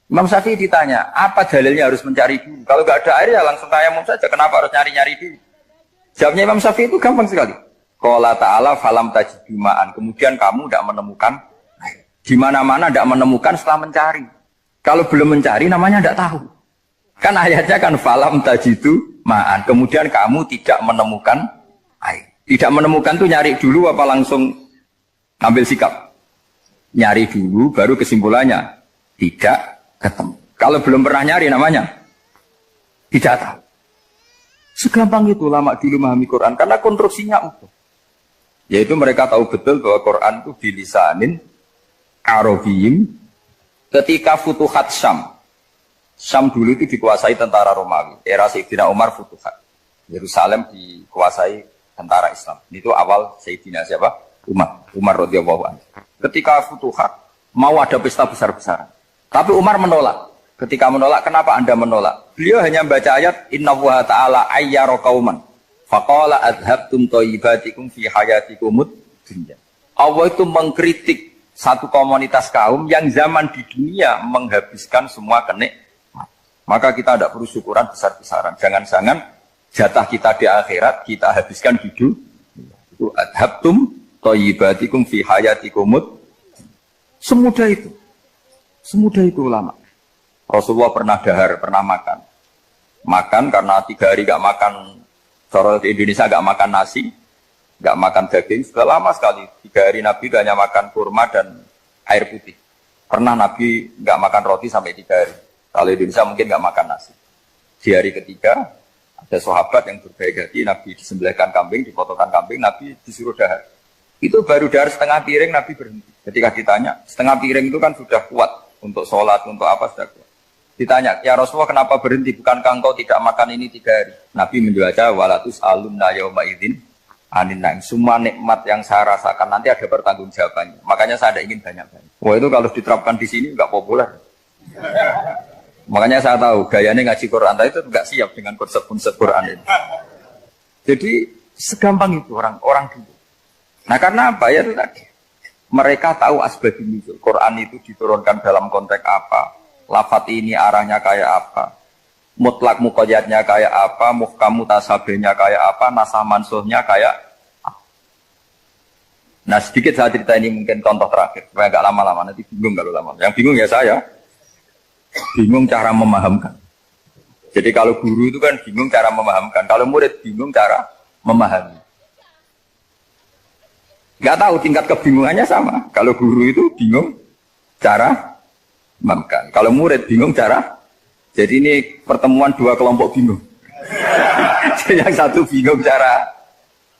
Imam Syafi'i ditanya, apa dalilnya harus mencari dulu? Kalau nggak ada air ya langsung tayamum saja. Kenapa harus nyari-nyari dulu? Jawabnya Imam Syafi'i itu gampang sekali. Qala ta'ala falam tajidu ma'an. Kemudian kamu tidak menemukan air. Di mana-mana tidak menemukan setelah mencari. Kalau belum mencari namanya tidak tahu. Kan ayatnya kan falam tajidu ma'an. Kemudian kamu tidak menemukan air. Tidak menemukan tuh nyari dulu apa langsung ambil sikap? Nyari dulu baru kesimpulannya tidak ketemu. Kalau belum pernah nyari namanya tidak tahu. Segampang itu lama dulu memahami Quran karena konstruksinya utuh. Yaitu mereka tahu betul bahwa Quran itu dilisanin Arabiyim ketika Futuhat Syam. Syam dulu itu dikuasai tentara Romawi. Era Sayyidina Umar Futuhat. Yerusalem dikuasai tentara Islam. Itu awal Sayyidina siapa? Umar radhiyallahu anhu. Ketika Futuhat mau ada pesta besar-besaran. Tapi Umar menolak. Ketika menolak, kenapa Anda menolak? Beliau hanya membaca ayat Inna Allaha ta'ala ayyara qauman faqala adhabtum thayyibatikum fi hayatikumud dunya. Allah itu mengkritik satu komunitas kaum yang zaman di dunia menghabiskan semua kenikmatan. Maka kita tidak perlu syukuran besar-besaran. Jangan-jangan jatah kita di akhirat kita habiskan di dunia. Itu adhabtum thayyibatikum fi hayatikumut. Semudah itu. Semudah itu ulama. Rasulullah pernah dahar, pernah makan. Makan karena 3 hari gak makan, cara di Indonesia gak makan nasi, gak makan daging, sudah lama sekali. 3 hari Nabi hanya makan kurma dan air putih. Pernah Nabi gak makan roti sampai 3 hari. Kalau Indonesia mungkin gak makan nasi. Di hari ketiga, ada sahabat yang berbaik hati, Nabi disembelihkan kambing, dipotongkan kambing, Nabi disuruh dahar. Itu baru dahar setengah piring, Nabi berhenti. Ketika ditanya, setengah piring itu kan sudah kuat untuk sholat, untuk apa sudah kuat. Ditanya, ya Rasulullah kenapa berhenti? Bukankah engkau tidak makan ini 3 hari? Nabi menjawab, walatus alumna yauma idzin anin naim. Semua nikmat yang saya rasakan nanti ada pertanggungjawabannya. Makanya saya tidak ingin banyak-banyak. Wah, itu kalau diterapkan di sini nggak populer. Makanya saya tahu gayanya ngaji Quran itu nggak siap dengan konsep-konsep Quran ini. Jadi segampang itu orang dulu. Nah karena apa ya itu tadi? Mereka tahu asbabun nuzul. Quran itu diturunkan dalam konteks apa? Lafat ini arahnya kayak apa? Mutlak muqayyadnya kayak apa? Muhkam mutasabihnya kayak apa? Nasah mansuhnya kayak apa? Nah sedikit saya cerita ini mungkin contoh terakhir. Supaya agak lama-lama nanti bingung kalau lama. Yang bingung ya saya. Bingung cara memahamkan. Jadi kalau guru itu kan bingung cara memahamkan. Kalau murid bingung cara memahami. Gak tahu tingkat kebingungannya sama. Kalau guru itu bingung cara memahamkan. Kalau murid bingung cara. Jadi ini pertemuan 2 kelompok bingung. Yang satu bingung cara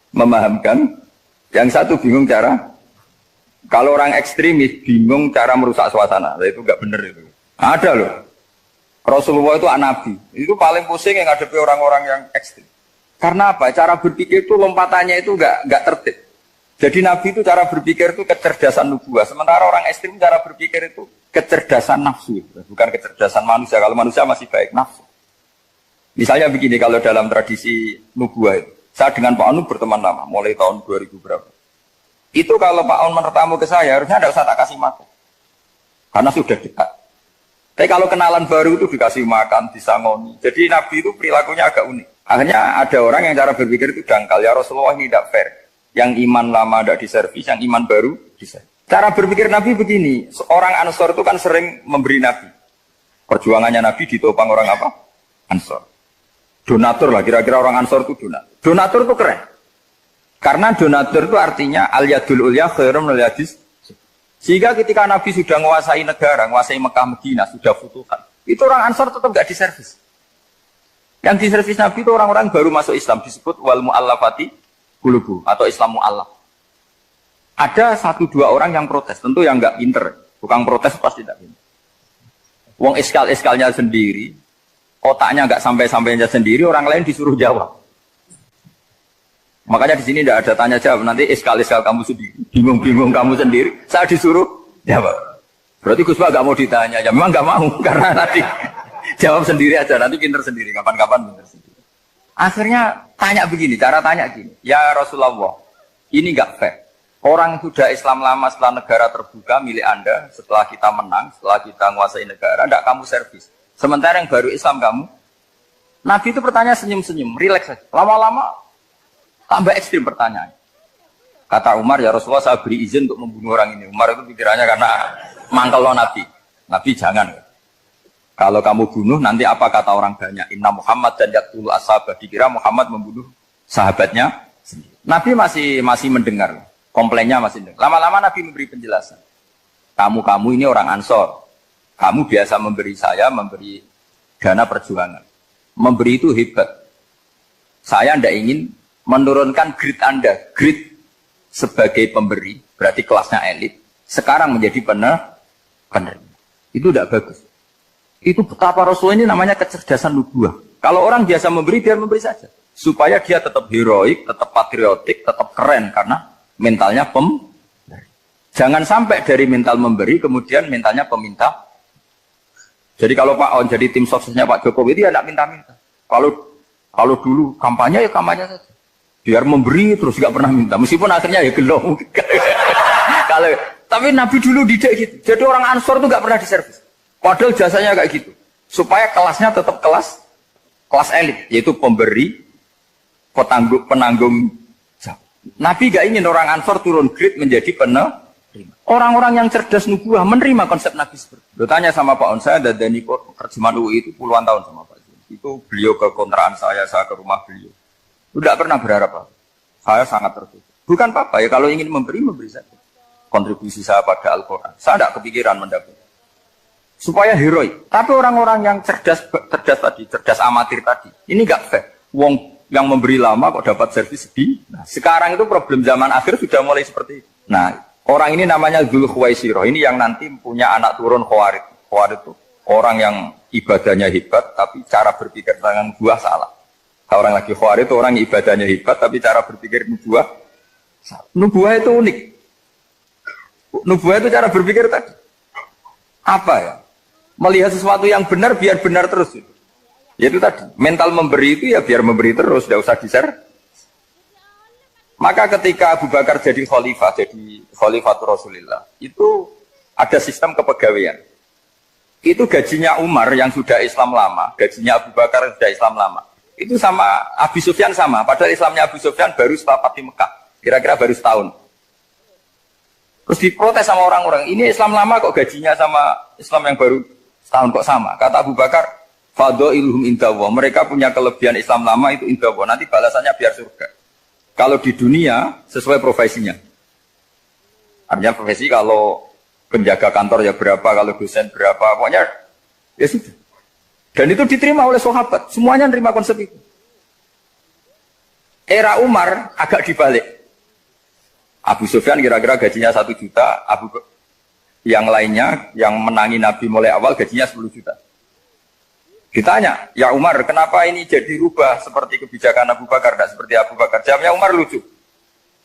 memahamkan. Yang satu bingung cara. Kalau orang ekstremis bingung cara merusak suasana. Itu gak benar itu. Ada loh. Rasulullah itu nabi. Itu paling pusing yang ngadepi orang-orang yang ekstrim. Karena apa? Cara berpikir itu lompatannya itu enggak tertib. Jadi nabi itu cara berpikir itu kecerdasan nubuah. Sementara orang ekstrim cara berpikir itu kecerdasan nafsu. Bukan kecerdasan manusia. Kalau manusia masih baik nafsu. Misalnya begini, kalau dalam tradisi nubuah itu. Saya dengan Pak Anu berteman lama. Mulai tahun 2000 berapa. Itu kalau Pak Anu bertamu ke saya, harusnya tidak usah tak kasih makan. Karena sudah dekat. Tapi kalau kenalan baru itu dikasih makan, disangoni. Jadi Nabi itu perilakunya agak unik. Akhirnya ada orang yang cara berpikir itu dangkal. Ya Rasulullah ini tidak fair. Yang iman lama tidak diservis, yang iman baru diservis. Cara berpikir Nabi begini. Orang Ansor itu kan sering memberi Nabi. Perjuangannya Nabi ditopang orang apa? Ansor. Donatur lah, kira-kira orang Ansor itu donatur. Donatur itu keren. Karena donatur itu artinya al-yadul ulya khairum al-yadis. Sehingga ketika Nabi sudah menguasai negara, menguasai Mekah, Medina, sudah futuhat, itu orang Ansar tetap nggak diservis. Yang diservis Nabi itu orang-orang baru masuk Islam, disebut wal mu'allafati qulubuhum atau Islam mu'allaf. Ada 1-2 orang yang protes, tentu yang nggak pinter, bukan protes pasti tidak pinter. Wong iskal-iskalnya sendiri, otaknya nggak sampai-sampainya sendiri, orang lain disuruh jawab. Makanya di sini tidak ada tanya jawab, nanti iskal-iskal kamu sendiri, bingung-bingung kamu sendiri, saya disuruh jawab. Berarti Gus Pak gak mau ditanya, ya memang gak mau, karena nanti jawab sendiri aja, nanti pinter sendiri, kapan-kapan pinter sendiri. Akhirnya tanya begini, cara tanya gini, ya Rasulullah, ini gak fair. Orang sudah Islam lama setelah negara terbuka milik Anda, setelah kita menang, setelah kita menguasai negara, tidak kamu servis. Sementara yang baru Islam kamu, Nabi itu pertanyaan senyum-senyum, rileks saja. Lama-lama, tambah ekstrim pertanyaan. Kata Umar, ya Rasulullah saya beri izin untuk membunuh orang ini. Umar itu pikirannya karena mangkel lo Nabi. Nabi jangan. Kalau kamu bunuh, nanti apa kata orang banyak? Inna Muhammad dan yaktulu ashabah. Dikira Muhammad membunuh sahabatnya sendiri. Nabi masih mendengar. Komplainnya masih mendengar. Lama-lama Nabi memberi penjelasan. Kamu ini orang Ansor. Kamu biasa memberi saya, memberi dana perjuangan. Memberi itu hebat. Saya tidak ingin menurunkan grade Anda, grade sebagai pemberi, berarti kelasnya elit, sekarang menjadi penerima. Itu tidak bagus. Itu betapa Rasul ini namanya kecerdasan nubuah. Kalau orang biasa memberi, biar memberi saja. Supaya dia tetap heroik, tetap patriotik, tetap keren, karena mentalnya pemberi. Jangan sampai dari mental memberi, kemudian mentalnya peminta. Jadi kalau Pak On jadi tim suksesnya Pak Jokowi, dia tidak minta-minta. Kalau dulu kampanye, ya kampanye saja. Biar memberi terus gak pernah minta, meskipun akhirnya ya gelong. Tapi Nabi dulu tidak gitu. Jadi orang Ansor itu gak pernah diservis. Padahal jasanya kayak gitu. Supaya kelasnya tetap kelas elit, yaitu pemberi penanggung jawab. Nabi gak ingin orang Ansor turun grade menjadi penerima. Orang-orang yang cerdas nubuah menerima konsep Nabi seperti itu. Tanya sama Pak On, saya dan Niko terjemahan UI itu puluhan tahun sama Pak Jun. Itu beliau ke kontrakan saya ke rumah beliau. Tidak pernah berharap apa. Saya sangat tertutup. Bukan apa-apa ya, kalau ingin memberi saja. Kontribusi saya pada Al-Quran. Saya tidak kepikiran mendapat. Supaya heroik. Tapi orang-orang yang cerdas amatir tadi, ini nggak fair. Wong yang memberi lama kok dapat servis sedih. Nah, sekarang itu problem zaman akhir sudah mulai seperti itu. Nah, orang ini namanya Dzul Khuwaisirah. Ini yang nanti punya anak turun Khawarid. Khawarid itu orang yang ibadahnya hebat, tapi cara berpikir tentang buah salah. Orang lagi Khawarid itu orang yang ibadahnya hebat, tapi cara berpikir buah salah. Nubuah itu unik. Nubuah itu cara berpikir tadi. Apa ya? Melihat sesuatu yang benar biar benar terus. Yaitu tadi, mental memberi itu ya biar memberi terus, tidak usah di-share. Maka ketika Abu Bakar jadi khalifah Rasulullah, itu ada sistem kepegawaian. Itu gajinya Umar yang sudah Islam lama, gajinya Abu Bakar yang sudah Islam lama. Itu sama Abu Sufyan sama, padahal Islamnya Abu Sufyan baru setelah Fatih Mekah, kira-kira baru setahun. Terus diprotes sama orang-orang, ini Islam lama kok gajinya sama Islam yang baru setahun kok sama. Kata Abu Bakar, fadhailuhum indallah, mereka punya kelebihan Islam lama itu indallah, nanti balasannya biar surga. Kalau di dunia sesuai profesinya. Artinya profesi kalau penjaga kantor ya berapa, kalau dosen berapa, pokoknya ya sudah. Dan itu diterima oleh sahabat, semuanya menerima konsep itu. Era Umar agak dibalik. Abu Sufyan kira-kira gajinya 1 juta, yang lainnya yang menangi Nabi mulai awal gajinya 10 juta. Ditanya, ya Umar, kenapa ini jadi rubah seperti kebijakan Abu Bakar, tidak seperti Abu Bakar? Jawabnya Umar lucu.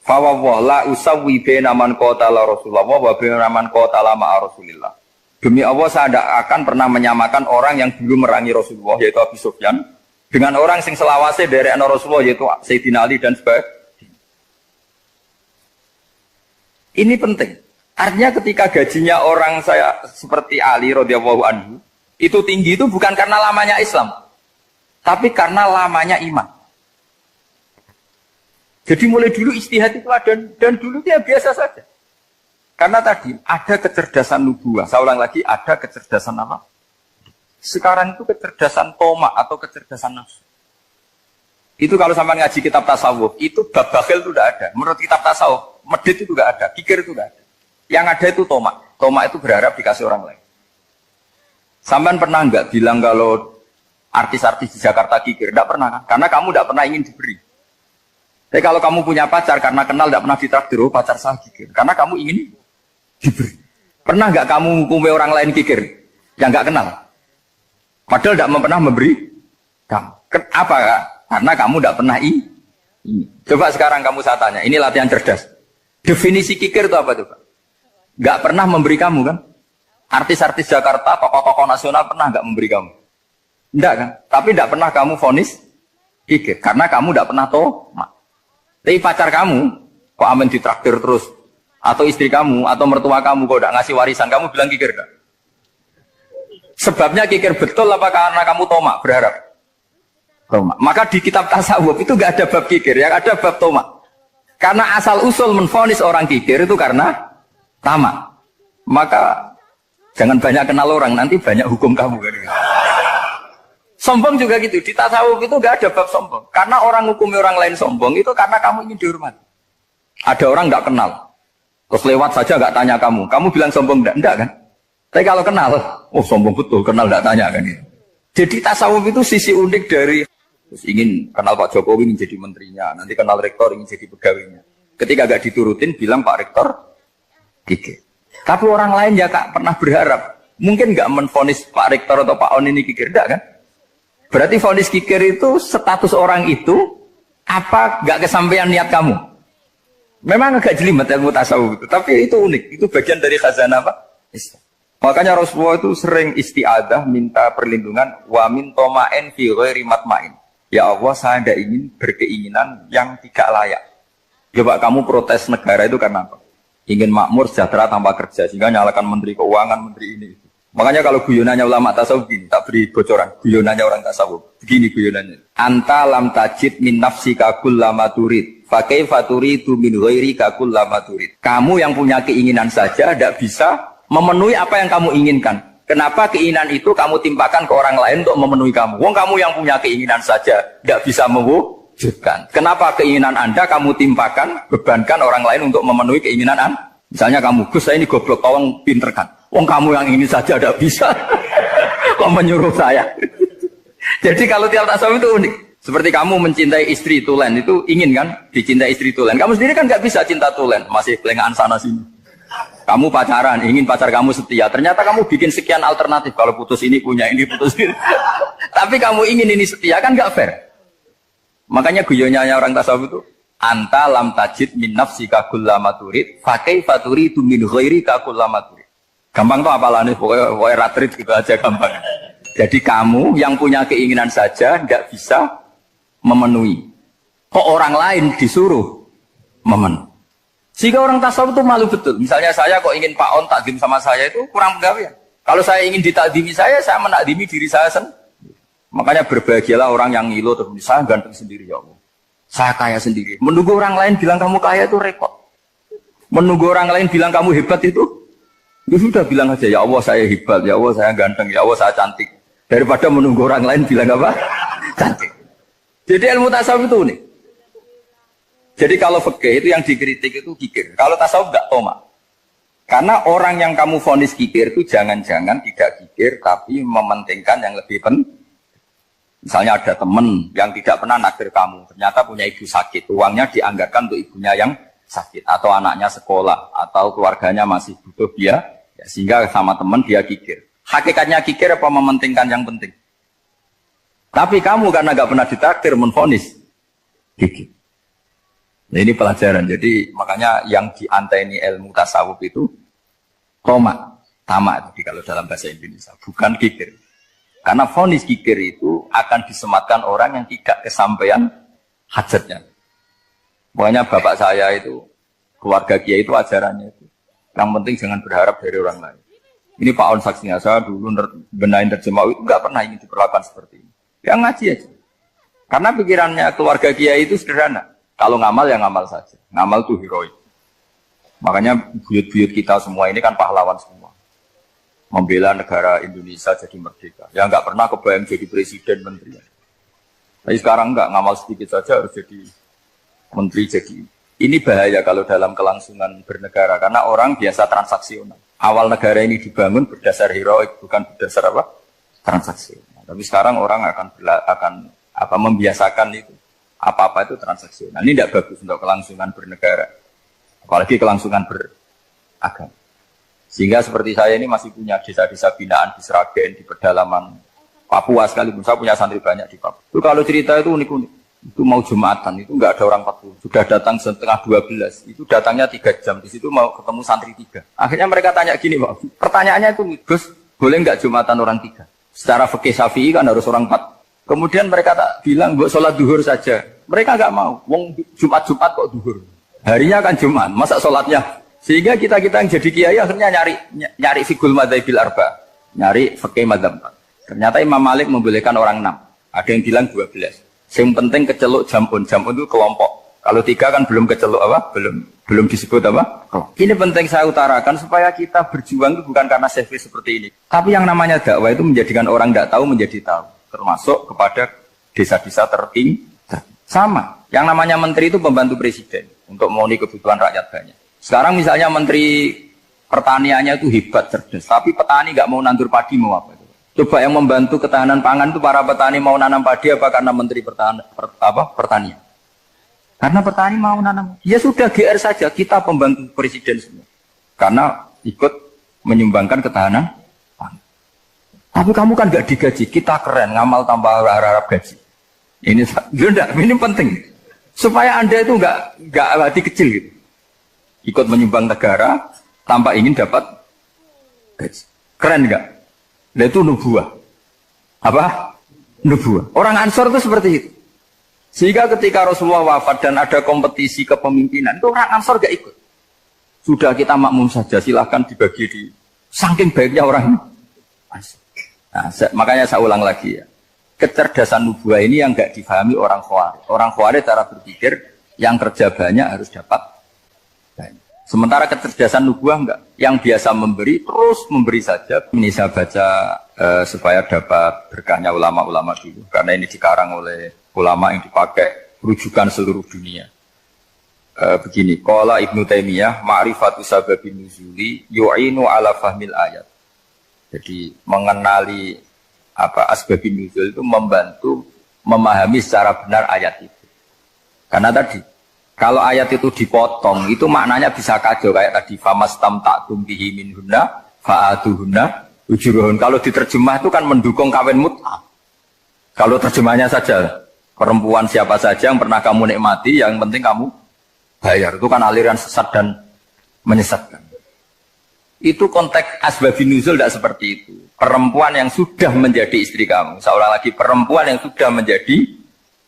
Fawwah la usawwi baina man qatala Rasulullah wa baina man qatala ma'a Rasulillah. Demi Allah saya tidak akan pernah menyamakan orang yang dulu merangi Rasulullah yaitu Abu Sufyan dengan orang sing selawase dari Rasulullah yaitu Sayyidina Ali dan sebagainya. Ini penting. Artinya ketika gajinya orang saya seperti Ali radhiyallahu anhu itu tinggi itu bukan karena lamanya Islam, tapi karena lamanya iman. Jadi mulai dulu ijtihad itu ada, dan dulu dia biasa saja. Karena tadi ada kecerdasan nubuah, saya ulang lagi, ada kecerdasan apa? Sekarang itu kecerdasan toma atau kecerdasan nafsu. Itu kalau sampai ngaji kitab tasawuf, itu bab bakhil itu tidak ada. Menurut kitab tasawuf, medit itu tidak ada, kikir itu tidak ada. Yang ada itu toma. Toma itu berharap dikasih orang lain. Sampean pernah nggak bilang kalau artis-artis di Jakarta kikir? Tidak pernah kan? Karena kamu tidak pernah ingin diberi. Tapi kalau kamu punya pacar karena kenal tidak pernah ditraktir, oh pacar saya kikir. Karena kamu ingin diberi. Pernah nggak kamu hukumi orang lain kikir yang nggak kenal? Padahal tidak pernah memberi kamu. Apa kak? Karena kamu tidak pernah ini. Coba sekarang kamu saya tanya, ini latihan cerdas. Definisi kikir itu apa tuh Pak? Nggak pernah memberi kamu kan? Artis-artis Jakarta, tokoh-tokoh nasional pernah nggak memberi kamu? Enggak kan? Tapi tidak pernah kamu vonis kikir. Karena kamu tidak pernah tomak. Tapi pacar kamu, kok amin ditraktir terus? Atau istri kamu, atau mertua kamu, kok tidak ngasih warisan, kamu bilang kikir kan? Sebabnya kikir betul apa karena kamu tomak, berharap? Tomak. Maka di kitab tasawuf itu nggak ada bab kikir, yang ada bab tomak. Karena asal usul menvonis orang kikir itu karena tamak. Maka jangan banyak kenal orang, nanti banyak hukum kamu. Sombong juga gitu, di tasawuf itu nggak ada bab sombong. Karena orang hukumi orang lain sombong, itu karena kamu ingin dihormati. Ada orang nggak kenal, terus lewat saja nggak tanya kamu bilang sombong enggak kan? Tapi kalau kenal, oh sombong betul, kenal nggak tanya kan gitu. Jadi tasawuf itu sisi unik dari, terus ingin kenal Pak Jokowi ingin jadi menterinya, nanti kenal rektor ingin jadi pegawainya. Ketika nggak diturutin, bilang Pak Rektor, kikir. Tapi orang lain ya kak pernah berharap, mungkin nggak menvonis Pak Rektor atau Pak On ini kikir, enggak kan? Berarti vonis kikir itu status orang itu apa nggak kesampaian niat kamu? Memang agak jelimet ilmu tasawuf itu, tapi itu unik, itu bagian dari khazanah apa? Islam. Makanya Rasulullah itu sering istiadah minta perlindungan wa min toma'in fi ghairi matma'in. Ya Allah, saya tidak ingin berkeinginan yang tidak layak. Coba kamu protes negara itu karena apa? Ingin makmur sejahtera tanpa kerja, sehingga nyalakan menteri keuangan, menteri ini. Makanya kalau guyonannya ulama tasawuf gini, tak beri bocoran. Guyonannya orang tasawuf. Begini guyonannya. Anta lam tajid min nafsika kullama turid. Fa kaifa turidu min ghairika kullama turid. Kamu yang punya keinginan saja tidak bisa memenuhi apa yang kamu inginkan. Kenapa keinginan itu kamu timpakan ke orang lain untuk memenuhi kamu? Wong kamu yang punya keinginan saja tidak bisa mewujudkan. Kenapa keinginan Anda kamu timpakan, bebankan orang lain untuk memenuhi keinginan Anda? Misalnya kamu, Gus saya ini goblok, tolong pinterkan. Wong kamu yang ini saja tidak bisa. Kok menyuruh saya? Jadi kalau tiap tasawuf itu unik. Seperti kamu mencintai istri tulen, itu ingin kan dicintai istri tulen. Kamu sendiri kan nggak bisa cinta tulen, masih pelengahan sana sini. Kamu pacaran, ingin pacar kamu setia. Ternyata kamu bikin sekian alternatif. Kalau putus ini punya ini, putus ini. Tapi kamu ingin ini setia, kan nggak fair. Makanya guyonnya orang tasawuf itu, anta lam tajid min nafsika kullama turid, fa kaifa turidu min ghairika kullama turid. Gampang tuh apalane, pokoknya ratrit gitu aja gampang. Jadi kamu yang punya keinginan saja tidak bisa memenuhi. Kok orang lain disuruh memenuhi. Sehingga orang tasawuf itu malu betul. Misalnya saya kok ingin Pak On takdim sama saya itu kurang penggawean. Kalau saya ingin ditakdimi saya menakdimi diri saya sendiri. Makanya berbahagialah orang yang ngilu terus saya ganteng sendiri ya Allah. Saya kaya sendiri. Menunggu orang lain bilang kamu kaya itu repot. Menunggu orang lain bilang kamu hebat itu sudah bilang aja ya Allah saya hebat, ya Allah saya ganteng, ya Allah saya cantik. Daripada menunggu orang lain bilang apa? Cantik. Jadi ilmu tasawuf itu unik. Jadi kalau fikih itu yang dikritik itu kikir. Kalau tasawuf enggak tomak. Karena orang yang kamu vonis kikir itu jangan-jangan tidak kikir tapi mementingkan yang lebih penting. Misalnya ada teman yang tidak pernah naksir kamu, ternyata punya ibu sakit, uangnya dianggarkan untuk ibunya yang sakit, atau anaknya sekolah, atau keluarganya masih butuh dia, ya, sehingga sama teman dia kikir. Hakikatnya kikir apa mementingkan yang penting? Tapi kamu karena nggak pernah ditakdir menvonis kikir. Nah ini pelajaran, jadi makanya yang diantaini ilmu tasawuf itu tomak, tamak, jadi kalau dalam bahasa Indonesia, bukan kikir. Karena vonis kikir itu akan disematkan orang yang tidak kesampaian hajatnya. Pokoknya bapak saya itu, keluarga kiai itu ajarannya itu. Yang penting jangan berharap dari orang lain. Ini Pak On saksinya, saya dulu benahin terjemah itu nggak pernah ingin diperlakukan seperti ini. Ya ngaji aja. Karena pikirannya keluarga kiai itu sederhana. Kalau ngamal ya ngamal saja. Ngamal itu heroik. Makanya buyut-buyut kita semua ini kan pahlawan semua. Membela negara Indonesia jadi merdeka. Ya nggak pernah kebayang jadi presiden, menteri. Tapi sekarang nggak, ngamal sedikit saja harus jadi menteri. Jadi ini bahaya kalau dalam kelangsungan bernegara karena orang biasa transaksional. Awal negara ini dibangun berdasar heroik, bukan berdasar apa? Transaksional. Tapi sekarang orang akan membiasakan itu. Apa-apa itu transaksional. Ini tidak bagus untuk kelangsungan bernegara. Apalagi kelangsungan beragama. Sehingga seperti saya ini masih punya desa-desa binaan di Sragen, di pedalaman Papua sekalipun. Saya punya santri banyak di Papua. Itu kalau cerita itu unik-unik. Itu mau Jumatan, itu nggak ada orang 40. Sudah datang setengah 12. Itu datangnya 3 jam. Di situ mau ketemu santri 3. Akhirnya mereka tanya gini, Pak. Pertanyaannya itu, Gus, boleh nggak Jumatan orang 3? Secara fikih Syafi'i kan harus orang 4. Kemudian mereka tak bilang, buat sholat duhur saja. Mereka nggak mau. Wong Jumat-Jumat kok duhur. Harinya kan Jumat, masa sholatnya? Sehingga kita yang jadi kiai akhirnya nyari fikul madzhabil arba, nyari fikih madzhab 4. Ternyata Imam Malik membolehkan orang 6. Ada yang bilang 12. Yang penting keceluk jamun itu kelompok. Kalau 3 kan belum keceluk apa? Belum disebut apa? Ini penting saya utarakan supaya kita berjuang itu bukan karena selfish seperti ini. Tapi yang namanya dakwah itu menjadikan orang tidak tahu menjadi tahu. Termasuk kepada desa-desa tertinggi. Sama. Yang namanya menteri itu pembantu presiden untuk memenuhi kebutuhan rakyat banyak. Sekarang misalnya menteri pertaniannya itu hebat, cerdas, tapi petani nggak mau nandur padi, mau apa itu? Coba yang membantu ketahanan pangan itu para petani mau nanam padi apa karena menteri pertanian? Karena petani mau nanam. Ya sudah GR saja, kita pembantu presiden semua. Karena ikut menyumbangkan ketahanan pangan. Tapi kamu kan nggak digaji, kita keren, ngamal tambah harap gaji. Ini penting supaya Anda itu nggak hati kecil gitu. Ikut menyumbang negara tanpa ingin dapat gaji. Keren nggak? Nah itu nubuah. Apa? Nubuah. Orang Ansor itu seperti itu. Sehingga ketika Rasulullah wafat dan ada kompetisi kepemimpinan, itu orang Ansor gak ikut. Sudah kita makmum saja, silahkan dibagi di. Saking baiknya orang ini. Nah, makanya saya ulang lagi ya. Kecerdasan nubuah ini yang enggak difahami orang Khawarij. Orang Khawarij cara berpikir yang kerja banyak harus dapat banyak. Sementara kecerdasan nubuah enggak. Yang biasa memberi terus memberi saja. Ini saya baca supaya dapat berkahnya ulama-ulama dulu. Karena ini dikarang oleh ulama yang dipakai rujukan seluruh dunia. Begini, qala Ibnu Taimiyah ma'rifatu sababin nuzuli yu'inu ala fahmil ayat. Jadi mengenali asbabun nuzul itu membantu memahami secara benar ayat itu. Karena tadi kalau ayat itu dipotong itu maknanya bisa kacau kayak tadi famastam ta'tum bihi minhunna fa'atuhunna ujurun. Kalau diterjemah itu kan mendukung kawin mut'ah. Kalau terjemahnya saja perempuan siapa saja yang pernah kamu nikmati yang penting kamu bayar, itu kan aliran sesat dan menyesatkan. Itu konteks asbabun nuzul tidak seperti itu. Perempuan yang sudah menjadi istri kamu, seolah lagi perempuan yang sudah menjadi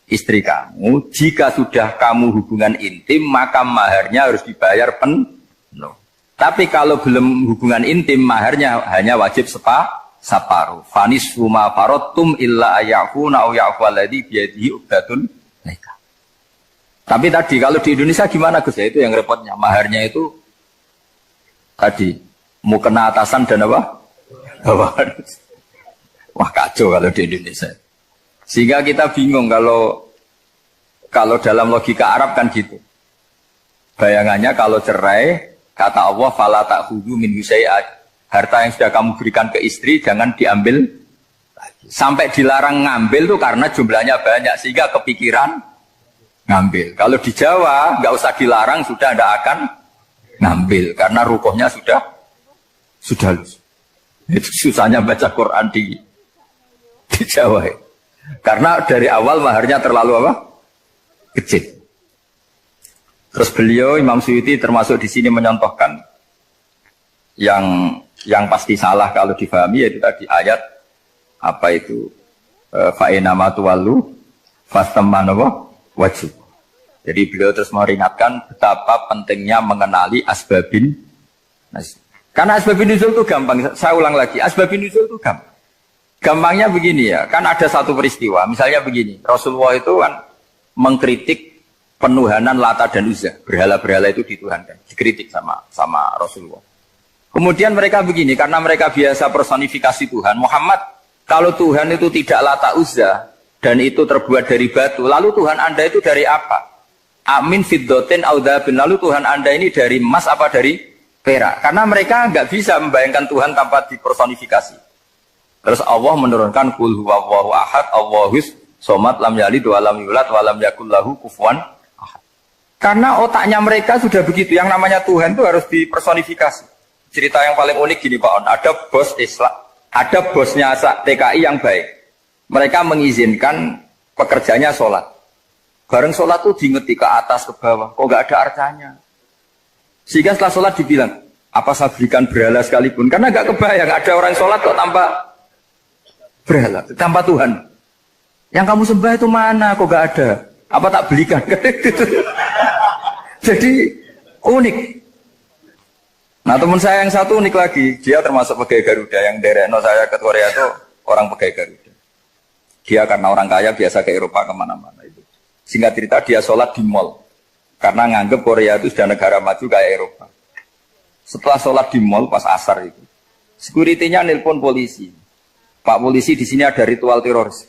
istri kamu, jika sudah kamu hubungan intim, maka maharnya harus dibayar penuh. Tapi kalau belum hubungan intim, maharnya hanya wajib separuh. Fanis huma farotum illa ayakuna au ya'faladhi biyadihi ubdatun nikah. Tapi tadi kalau di Indonesia gimana Gus? Ya itu yang repotnya. Maharnya itu tadi mau kena atasan dan apa? Wah kacau kalau di Indonesia. Sehingga kita bingung kalau dalam logika Arab kan gitu. Bayangannya kalau cerai, kata Allah fala ta'khudhu min syai'at. Harta yang sudah kamu berikan ke istri jangan diambil lagi. Sampai dilarang ngambil tuh karena jumlahnya banyak sehingga kepikiran ngambil. Kalau di Jawa nggak usah dilarang sudah tidak akan ngambil karena rukuhnya sudah lulus. Itu susahnya baca Quran di Jawa. Karena dari awal maharnya terlalu apa? Kecil. Terus beliau Imam Suyuti termasuk di sini menyontohkan yang pasti salah kalau difahami yaitu tadi ayat apa itu fa inama tuwallu fastamanawa wajib. Jadi beliau terus meringatkan betapa pentingnya mengenali asbabin nuzul. Karena asbabun nuzul itu gampang. Saya ulang lagi, asbabun nuzul itu gampang. Gampangnya begini ya, kan ada satu peristiwa. Misalnya begini, Rasulullah itu kan mengkritik penuhanan Lata dan Uzza. Berhala-berhala itu dituhankan, dikritik sama Rasulullah. Kemudian mereka begini, karena mereka biasa personifikasi Tuhan. Muhammad, kalau Tuhan itu tidak Lata Uzza dan itu terbuat dari batu, lalu Tuhan Anda itu dari apa? Amin fiddotin audabin, lalu Tuhan Anda ini dari emas apa dari perak, karena mereka nggak bisa membayangkan Tuhan tanpa dipersonifikasi. Terus Allah menurunkan qul huwallahu ahad, Allahus somad, lam yalid wa lam yulad wa lam yakul lahu kufuwan ahad. Karena otaknya mereka sudah begitu, yang namanya Tuhan itu harus dipersonifikasi. Cerita yang paling unik gini Pak On, ada bos Islam, ada bosnya TKI yang baik. Mereka mengizinkan pekerjanya sholat. Bareng sholat tuh diingeti ke atas ke bawah, kok nggak ada arcanya. Sehingga setelah sholat dibilang, apa saya berikan berhala sekalipun? Karena gak kebayang, ada orang sholat kok tanpa berhala, tanpa Tuhan. Yang kamu sembah itu mana? Kok gak ada? Apa tak belikan? Jadi unik. Nah teman saya yang satu unik lagi, dia termasuk pegawai Garuda, yang derekno saya ke Korea itu orang pegawai Garuda. Dia karena orang kaya biasa ke Eropa kemana-mana itu. Singkat cerita dia sholat di mall. Karena nganggep Korea itu sudah negara maju kayak Eropa. Setelah sholat di mall pas asar itu, security-nya nelpon polisi. Pak polisi di sini ada ritual teroris.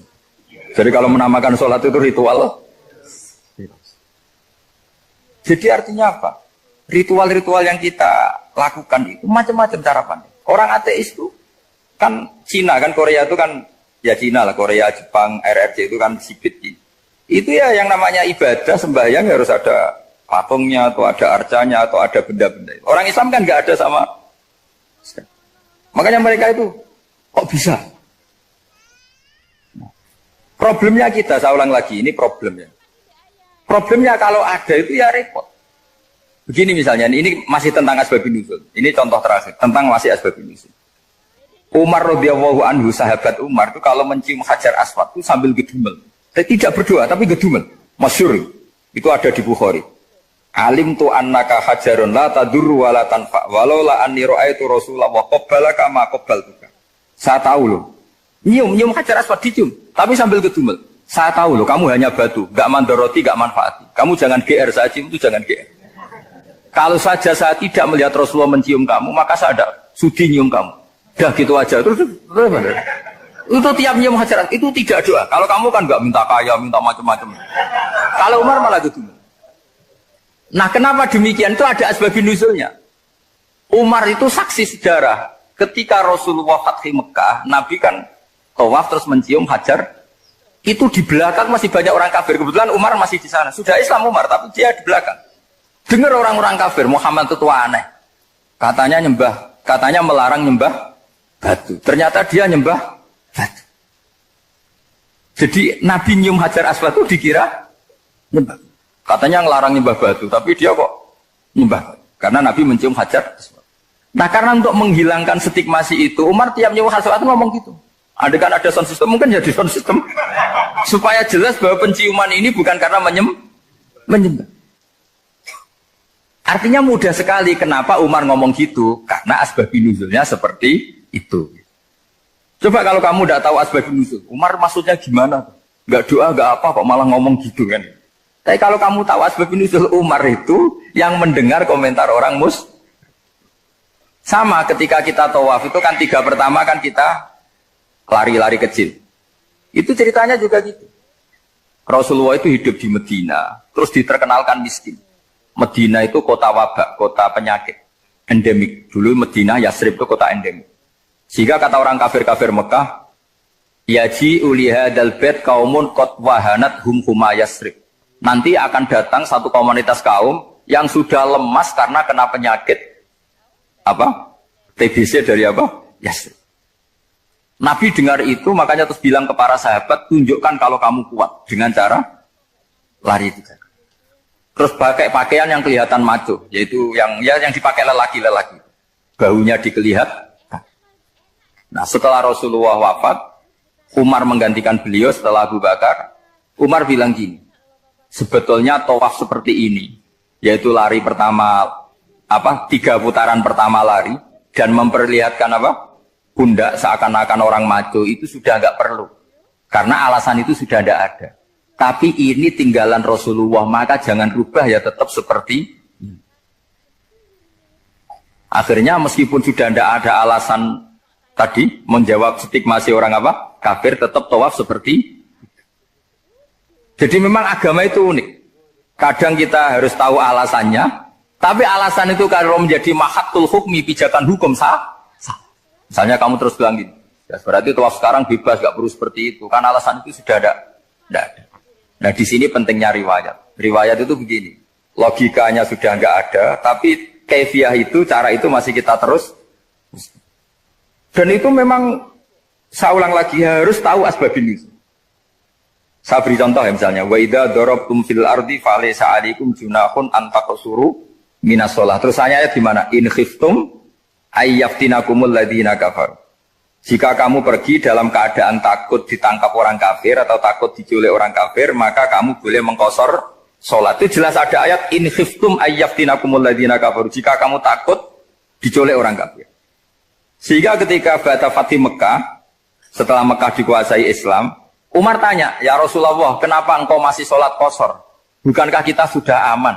Jadi kalau menamakan sholat itu ritual. Jadi artinya apa? Ritual-ritual yang kita lakukan itu macam-macam cara pandang. Orang ateis itu kan Cina kan Korea itu kan ya Cina lah, Korea, Jepang, RRC itu kan sipit. Itu ya yang namanya ibadah sembahyang harus ada patungnya atau ada arcanya atau ada benda-benda. Orang Islam kan nggak ada sama. Makanya mereka itu kok bisa? Problemnya kita, saya ulang lagi, ini problemnya. Problemnya kalau ada itu ya repot. Begini misalnya, ini masih tentang asbabun nuzul. Ini contoh terakhir tentang masih asbabun nuzul. Umar radhiyallahu anhu, sahabat Umar itu kalau mencium Hajar Aswad itu sambil gedumel. Tidak berdoa tapi gedumel. Masyhur. Itu ada di Bukhari. Alim tu annaka hajarun la tadur wa la tanfa walau la anni ra'aitu rasulullah wa qabbalaka ma qabbaltuka. Saya tahu loh. Nyium Hajar Aswad dicium, tapi sambil kedumel. Saya tahu loh, kamu hanya batu, gak mandoroti, gak manfaati. Kamu jangan GR, saya cium itu jangan GR. Kalau saja saya tidak melihat Rasulullah mencium kamu, maka saya ada sudi nyium kamu. Dah gitu aja. Terus itu tiap nyium Hajar Aswad, itu tidak doa. Kalau kamu kan gak minta kaya, minta macam-macam. Kalau Umar malah kedumel. Nah kenapa demikian? Itu ada asbabun nuzulnya. Umar itu saksi sejarah. Ketika Rasulullah Fathi Mekah, Nabi kan tawaf terus mencium Hajar. Itu di belakang masih banyak orang kafir. Kebetulan Umar masih di sana. Sudah Islam Umar, tapi dia di belakang. Dengar orang-orang kafir, Muhammad itu tua aneh. Katanya melarang nyembah batu. Ternyata dia nyembah batu. Jadi Nabi nyium Hajar Aswad itu dikira nyembah. Katanya ngelarang nyembah batu, tapi dia kok nyembah. Karena Nabi mencium Hajar Aswad. Nah karena untuk menghilangkan stigmasi itu, Umar tiap nyium Hajar Aswad itu ngomong gitu. Ada kan ada sound system, mungkin jadi sound system. Supaya jelas bahwa penciuman ini bukan karena menyembah. Artinya mudah sekali kenapa Umar ngomong gitu. Karena asbabun nuzulnya seperti itu. Coba kalau kamu tidak tahu asbabun nuzul, Umar maksudnya gimana? Gak doa, gak apa, kok malah ngomong gitu kan. Tapi kalau kamu tahu asbabun nuzul Umar itu yang mendengar komentar orang sama ketika kita tawaf itu kan 3 pertama kan kita lari-lari kecil. Itu ceritanya juga gitu. Rasulullah itu hidup di Medina, terus diterkenalkan miskin. Medina itu kota wabak, kota penyakit, endemik. Dulu Medina, Yasrib itu kota endemik. Sehingga kata orang kafir-kafir Mekah, yaji uliha dalbet kaumun kot wahanat huma Yasrib. Nanti akan datang satu komunitas kaum yang sudah lemas karena kena penyakit TBC dari Yasrib. Nabi dengar itu, makanya terus bilang ke para sahabat, tunjukkan kalau kamu kuat dengan cara lari 3 kali. Terus pakai pakaian yang kelihatan maco, yaitu yang dipakai lelaki-lelaki. Bahunya dikelihatan. Nah, setelah Rasulullah wafat, Umar menggantikan beliau setelah Abu Bakar. Umar bilang gini, sebetulnya tawaf seperti ini, yaitu lari pertama 3 putaran pertama lari dan memperlihatkan pundak seakan-akan orang maco itu sudah nggak perlu. Karena alasan itu sudah tidak ada. Tapi ini tinggalan Rasulullah, maka jangan rubah ya tetap seperti ini. Akhirnya meskipun sudah tidak ada alasan tadi menjawab stigmasi orang kafir, tetap tawaf seperti. Jadi memang agama itu unik. Kadang kita harus tahu alasannya, tapi alasan itu kalau menjadi mahatul hukmi, pijakan hukum sah. Misalnya kamu terus bilang gini, ya berarti tawaf sekarang bebas, gak perlu seperti itu. Karena alasan itu sudah ada. Nah di sini pentingnya riwayat. Riwayat itu begini, logikanya sudah nggak ada, tapi kaifiah itu, cara itu masih kita terus. Dan itu memang, saya ulang lagi, harus tahu asbabun nuzul. Saya beri contoh ya misalnya, wa idza darabtum fil ardi falaysa 'alaikum junahun an taqsuru minas shalah. Terus ayatnya di mana? In khiftum ayyaftinakumul ladzina kafaru. Jika kamu pergi dalam keadaan takut ditangkap orang kafir atau takut diculik orang kafir, maka kamu boleh mengqasar salat. Itu jelas ada ayat in khiftum ayyaftinakumul ladzina kafaru. Jika kamu takut diculik orang kafir. Sehingga ketika Ba'da Fathi Mekah, setelah Mekah dikuasai Islam, Umar tanya, "Ya Rasulullah, kenapa engkau masih salat qasar? Bukankah kita sudah aman?"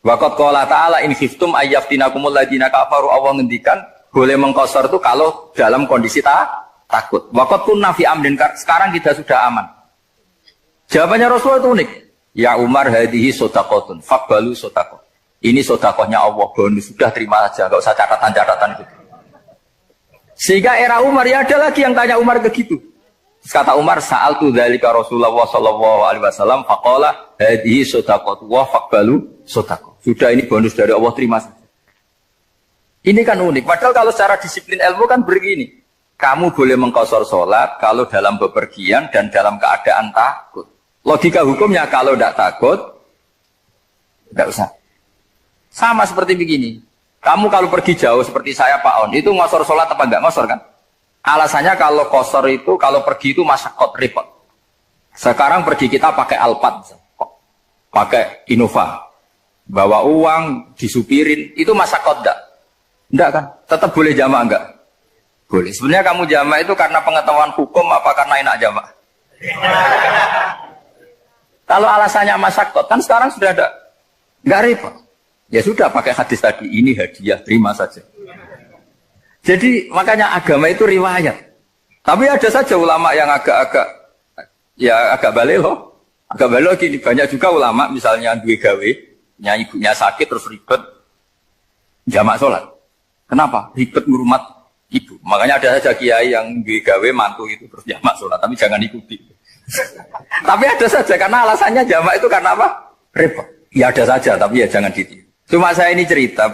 Waqad qala ta'ala in khiftum ayyaftinakumul ladzina kafaru, Allah ngendikan boleh mengqasar itu kalau dalam kondisi takut. Waqad kunna fi amrin, sekarang kita sudah aman. Jawabannya Rasulullah itu unik. Ya Umar hadhihi shadaqatun faqbalu shadaqah. Ini sedekahnya Allah, bonus sudah terima saja, enggak usah catatan-catatan gitu. Sehingga era Umar ya ada lagi yang tanya Umar begitu. Kata Umar, sa'altu dzalika Rasulullah sallallahu alaihi wasallam faqala hadhihi shadaqatu wa faqbalu shadaqah. Sudah ini bonus dari Allah, terima saja. Ini kan unik. Padahal kalau secara disiplin ilmu kan begini. Kamu boleh mengqasar sholat kalau dalam bepergian dan dalam keadaan takut. Logika hukumnya kalau tidak takut, tidak usah. Sama seperti begini. Kamu kalau pergi jauh seperti saya Pak On, itu ngosor sholat apa enggak ngosor kan? Alasannya kalau kosor itu, kalau pergi itu masyakot, repot. Sekarang pergi kita pakai Alphard, pakai Innova. Bawa uang, disupirin, itu masyakot enggak? Enggak kan? Tetap boleh jamaah enggak? Boleh. Sebenarnya kamu jamak itu karena pengetahuan hukum apa karena enak jamak? Kalau alasannya masyakot, kan sekarang sudah ada. Nggak repot. Ya sudah pakai hadis tadi, ini hadiah, terima saja. Jadi makanya agama itu riwayat. Tapi ada saja ulama yang agak balik loh. Agak balik gini, banyak juga ulama misalnya duwe gawe, ibunya sakit terus ribet jamak sholat. Kenapa? Ribet ngurumat ibu. Makanya ada saja kiai yang duwe gawe mantu itu terus jamak sholat, tapi jangan ikuti. Tapi ada saja karena alasannya jamak itu karena apa? Repot. Ya ada saja, tapi ya jangan ditiru. Cuma saya ini cerita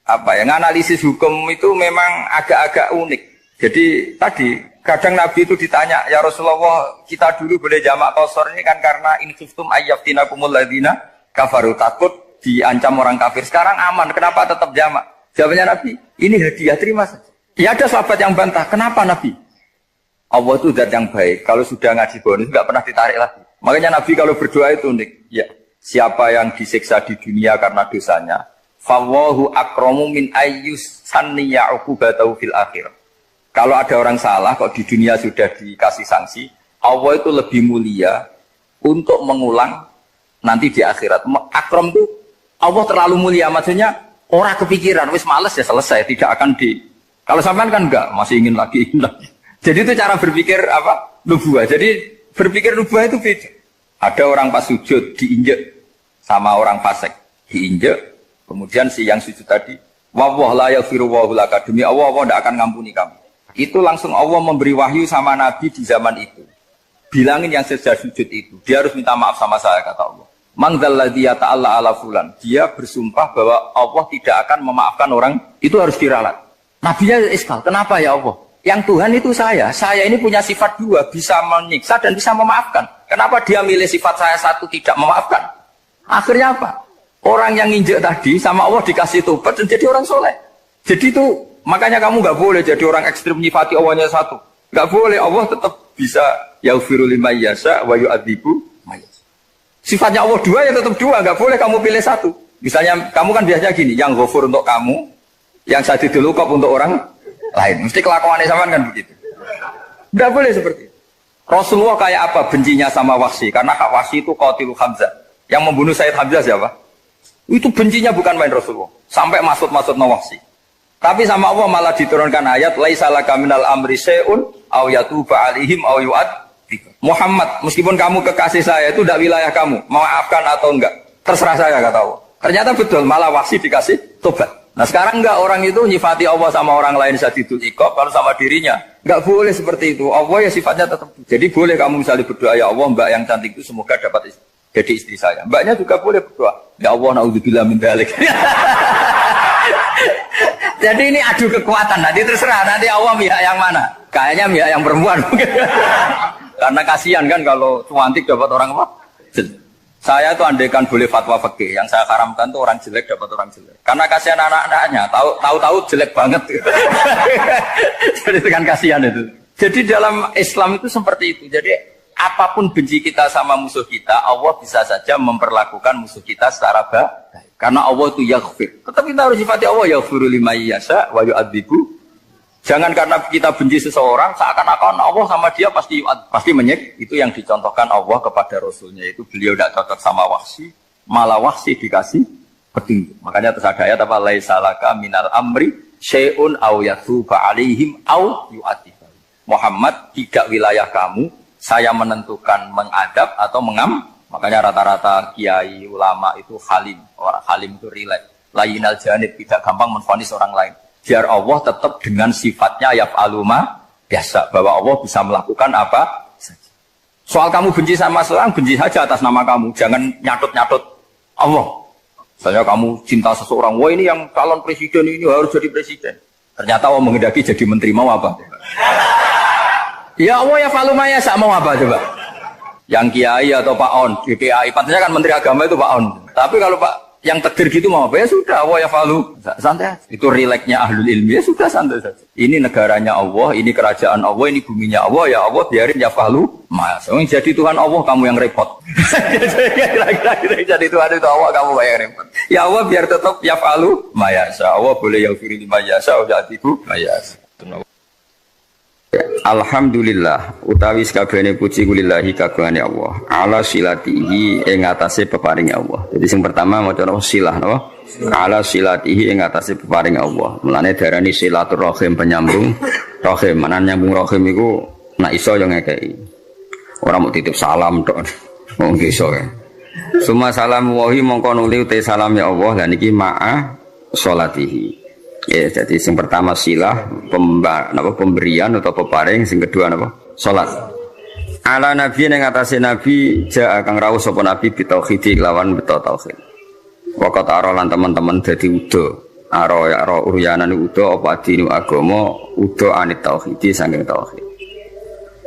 analisis hukum itu memang agak-agak unik. Jadi tadi kadang Nabi itu ditanya, ya Rasulullah kita dulu boleh jamak qasar ini kan karena in khiftum ayyafinakumul ladzina kafaru, takut diancam orang kafir. Sekarang aman, kenapa tetap jamak? Jawabannya Nabi, ini hadiah, terima saja. Ya ada sahabat yang bantah, kenapa Nabi? Allah itu zat yang baik. Kalau sudah ngaji bonus nggak pernah ditarik lagi. Makanya Nabi kalau berdoa itu unik. Ya, siapa yang disiksa di dunia karena dosanya, fawahu akramu min ayyus sanniya uqubatahu fil akhir. Kalau ada orang salah kok di dunia sudah dikasih sanksi, Allah itu lebih mulia untuk mengulang nanti di akhirat. Akram itu Allah terlalu mulia, maksudnya orang kepikiran wis males ya selesai, tidak akan di. Kalau sampean kan enggak, masih ingin lagi. Jadi itu cara berpikir nubuah. Jadi berpikir nubuah itu beda. Ada orang pas sujud diinjek sama orang fasik, diinjek. Kemudian si yang sujud tadi, wallahu la yaghfiru wa laka, demi Allah tidak akan ngampuni kamu. Itu langsung Allah memberi wahyu sama Nabi di zaman itu. Bilangin yang sedang sujud itu, dia harus minta maaf sama saya, kata Allah. Mangdzalladzi yata'alla ala fulan. Dia bersumpah bahwa Allah tidak akan memaafkan orang, itu harus diralat. Nabinya iskal, kenapa ya Allah? Yang Tuhan itu saya ini punya sifat dua, bisa menyiksa dan bisa memaafkan. Kenapa dia milih sifat saya satu tidak memaafkan? Akhirnya apa? Orang yang nginjek tadi sama Allah dikasih tobat dan jadi orang soleh. Jadi itu makanya kamu nggak boleh jadi orang ekstrim nyifati Allahnya satu. Nggak boleh, Allah tetap bisa yaghfiru liman yasha wa yu'adzibu man yasha. Sifatnya Allah dua ya tetap dua, nggak boleh kamu pilih satu. Misalnya kamu kan biasanya gini, yang ghafur untuk kamu, yang sadidul uqab untuk orang lain. Mesti kelakuannya sama kan begitu. Tidak boleh seperti itu. Rasulullah kayak apa bencinya sama Wahsy? Karena Wahsy itu qatilu Hamzah. Yang membunuh Sayyid Hamzah siapa? Itu bencinya bukan main Rasulullah. Sampai maksud-maksud Wahsy. Tapi sama Allah malah diturunkan ayat laisa laka minal amri syai'un aw yatuba alaihim aw yu'adzib. Muhammad, meskipun kamu kekasih saya itu tidak wilayah kamu, maafkan atau enggak, terserah saya, kata Allah. Ternyata betul, malah Wahsy dikasih tobat. Nah sekarang enggak, orang itu nyifati Allah sama orang lain sadidul iqab, kalau sama dirinya enggak boleh seperti itu. Allah ya sifatnya tetap. Jadi boleh kamu misalnya berdoa, ya Allah mbak yang cantik itu semoga dapat jadi istri saya. Mbaknya juga boleh berdoa, ya Allah naudzubillah min dzalik. Jadi ini adu kekuatan, nanti terserah nanti Allah pihak yang mana. Kayaknya pihak yang perempuan. Karena kasihan kan kalau cantik dapat orang apa? Saya tuh andaikan boleh fatwa fikih, yang saya haramkan tuh orang jelek dapat orang jelek. Karena kasihan anak-anaknya, tahu-tahu jelek banget. Jadi itu kan kasihan itu. Jadi dalam Islam itu seperti itu. Jadi apapun benci kita sama musuh kita, Allah bisa saja memperlakukan musuh kita secara baik. Karena Allah itu yaghfir. Tetap kita harus sifati Allah yaghfiru liman yasha wa yu'adzibu. Jangan karena kita benci seseorang seakan-akan Allah sama dia pasti menyek. Itu yang dicontohkan Allah kepada Rasulnya, itu beliau tidak cocok sama Wahsy, malah Wahsy dikasih petunjuk. Makanya terus ada ayat apa laisa laka minal amri syai'un aw yatuba alaihim aw yu'adzib. Muhammad, tidak wilayah kamu, saya menentukan mengadab atau Makanya rata-rata kiai ulama itu halim. Orang halim itu rileks. Layinal janib, tidak gampang menvonis orang lain. Biar Allah tetap dengan sifatnya yaf'alu ma biasa, bahwa Allah bisa melakukan apa saja. Soal kamu benci sama seorang, benci saja atas nama kamu. Jangan nyatut-nyatut Allah. Misalnya kamu cinta seseorang, wah ini yang calon presiden ini harus jadi presiden. Ternyata Allah menghendaki jadi menteri, mau apa? Ya Allah yaf'alu ma biasa, mau apa coba? Yang kiai atau Pak On, GPAI, patutnya kan Menteri Agama itu Pak On. Tapi kalau Pak yang takdir gitu mau apa ya sudah, Allah ya falu, santai. Itu rileksnya ahlul ilmi, ya sudah santai saja. Ini negaranya Allah, ini kerajaan Allah, ini buminya Allah, ya Allah biarin ya falu. Mas, jadi Tuhan Allah kamu yang repot. Jadi Tuhan itu Allah kamu yang repot. Ya Allah biar tetap ya falu, mayasa. Allah boleh yaghfir liman yasha wa ya'tibu mayasa. Alhamdulillah utawi sakabehane puji kulillahi kagungane Allah ala silatihi ing atase peparing Allah. Jadi sing pertama maca silah napa? Ala silatihi ing atase peparing Allah. Mulane darani silaturahim penyambung rahim. Manan nyambung rahim iku nek iso yo ngekeki. Ora mau titip salam tok. Wong iso ya. Suma salam wahi mongko nuli te salam ya Allah lan iki ma'a sholatihi. Ya, jadi yang pertama silah pemberian atau peparing, yang kedua apa? Salat. Ala nabi yang atasé nabi ja kang rawuh sapa nabi bitauhid lawan beto tauhid. Waqat ara lan teman-teman dadi udo. Ara uryanan udo apa dinu agama udo anit tauhid saking tauhid.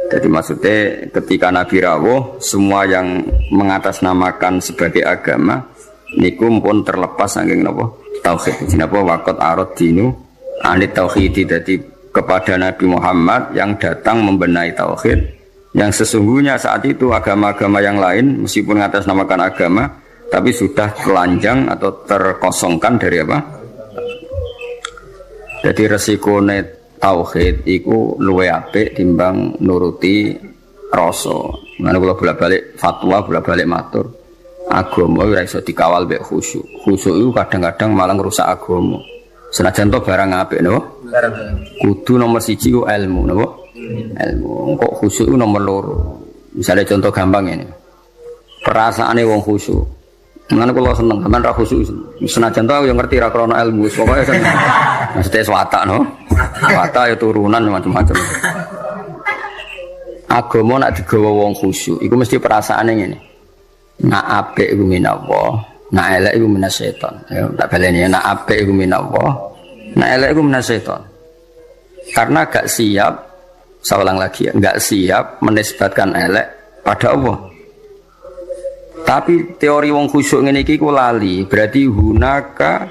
Jadi maksudnya ketika nabi rawuh semua yang mengatasnamakan sebagai agama niku pun terlepas saking napa? Tauhid. Jenapa waqat arad dinu anit tauhid. Jadi kepada Nabi Muhammad yang datang membenahi tauhid, yang sesungguhnya saat itu agama-agama yang lain meskipun mengatasnamakan agama tapi sudah telanjang atau terkosongkan dari apa? Jadi resikone tauhid iku luwe apik timbang nuruti rasa. Mana kula bolak-balik fatwa, bolak-balik matur. Agama ora iso dikawal mek khusyuk. Khusyuk itu kadang-kadang malah ngrusak agama. Senajan to barang apik napa? Kudu nomor 1 ku ilmu napa? Ilmu. Kok khusyuk itu nomor 2. Misalnya contoh gampang ini. Perasaane wong khusyuk. Menane kula seneng sampean ra khusyuk. Senajan to yo ngerti ra krana ilmu, pokoke seneng. Mesti watak no. Watak ya turunan macam-macam. Agama nak digawa wong khusyuk, iku mesti perasaane ngene. Nak apik iku minallah, nak elek iku minasyaiton. Ya tak baleni nak apik iku minallah, nak elek iku minasyaiton. Karena gak siap, saya ulang lagi ya, gak siap menisbatkan elek pada Allah. Tapi teori wong khusyuk ngene iki ku lali, berarti hunaka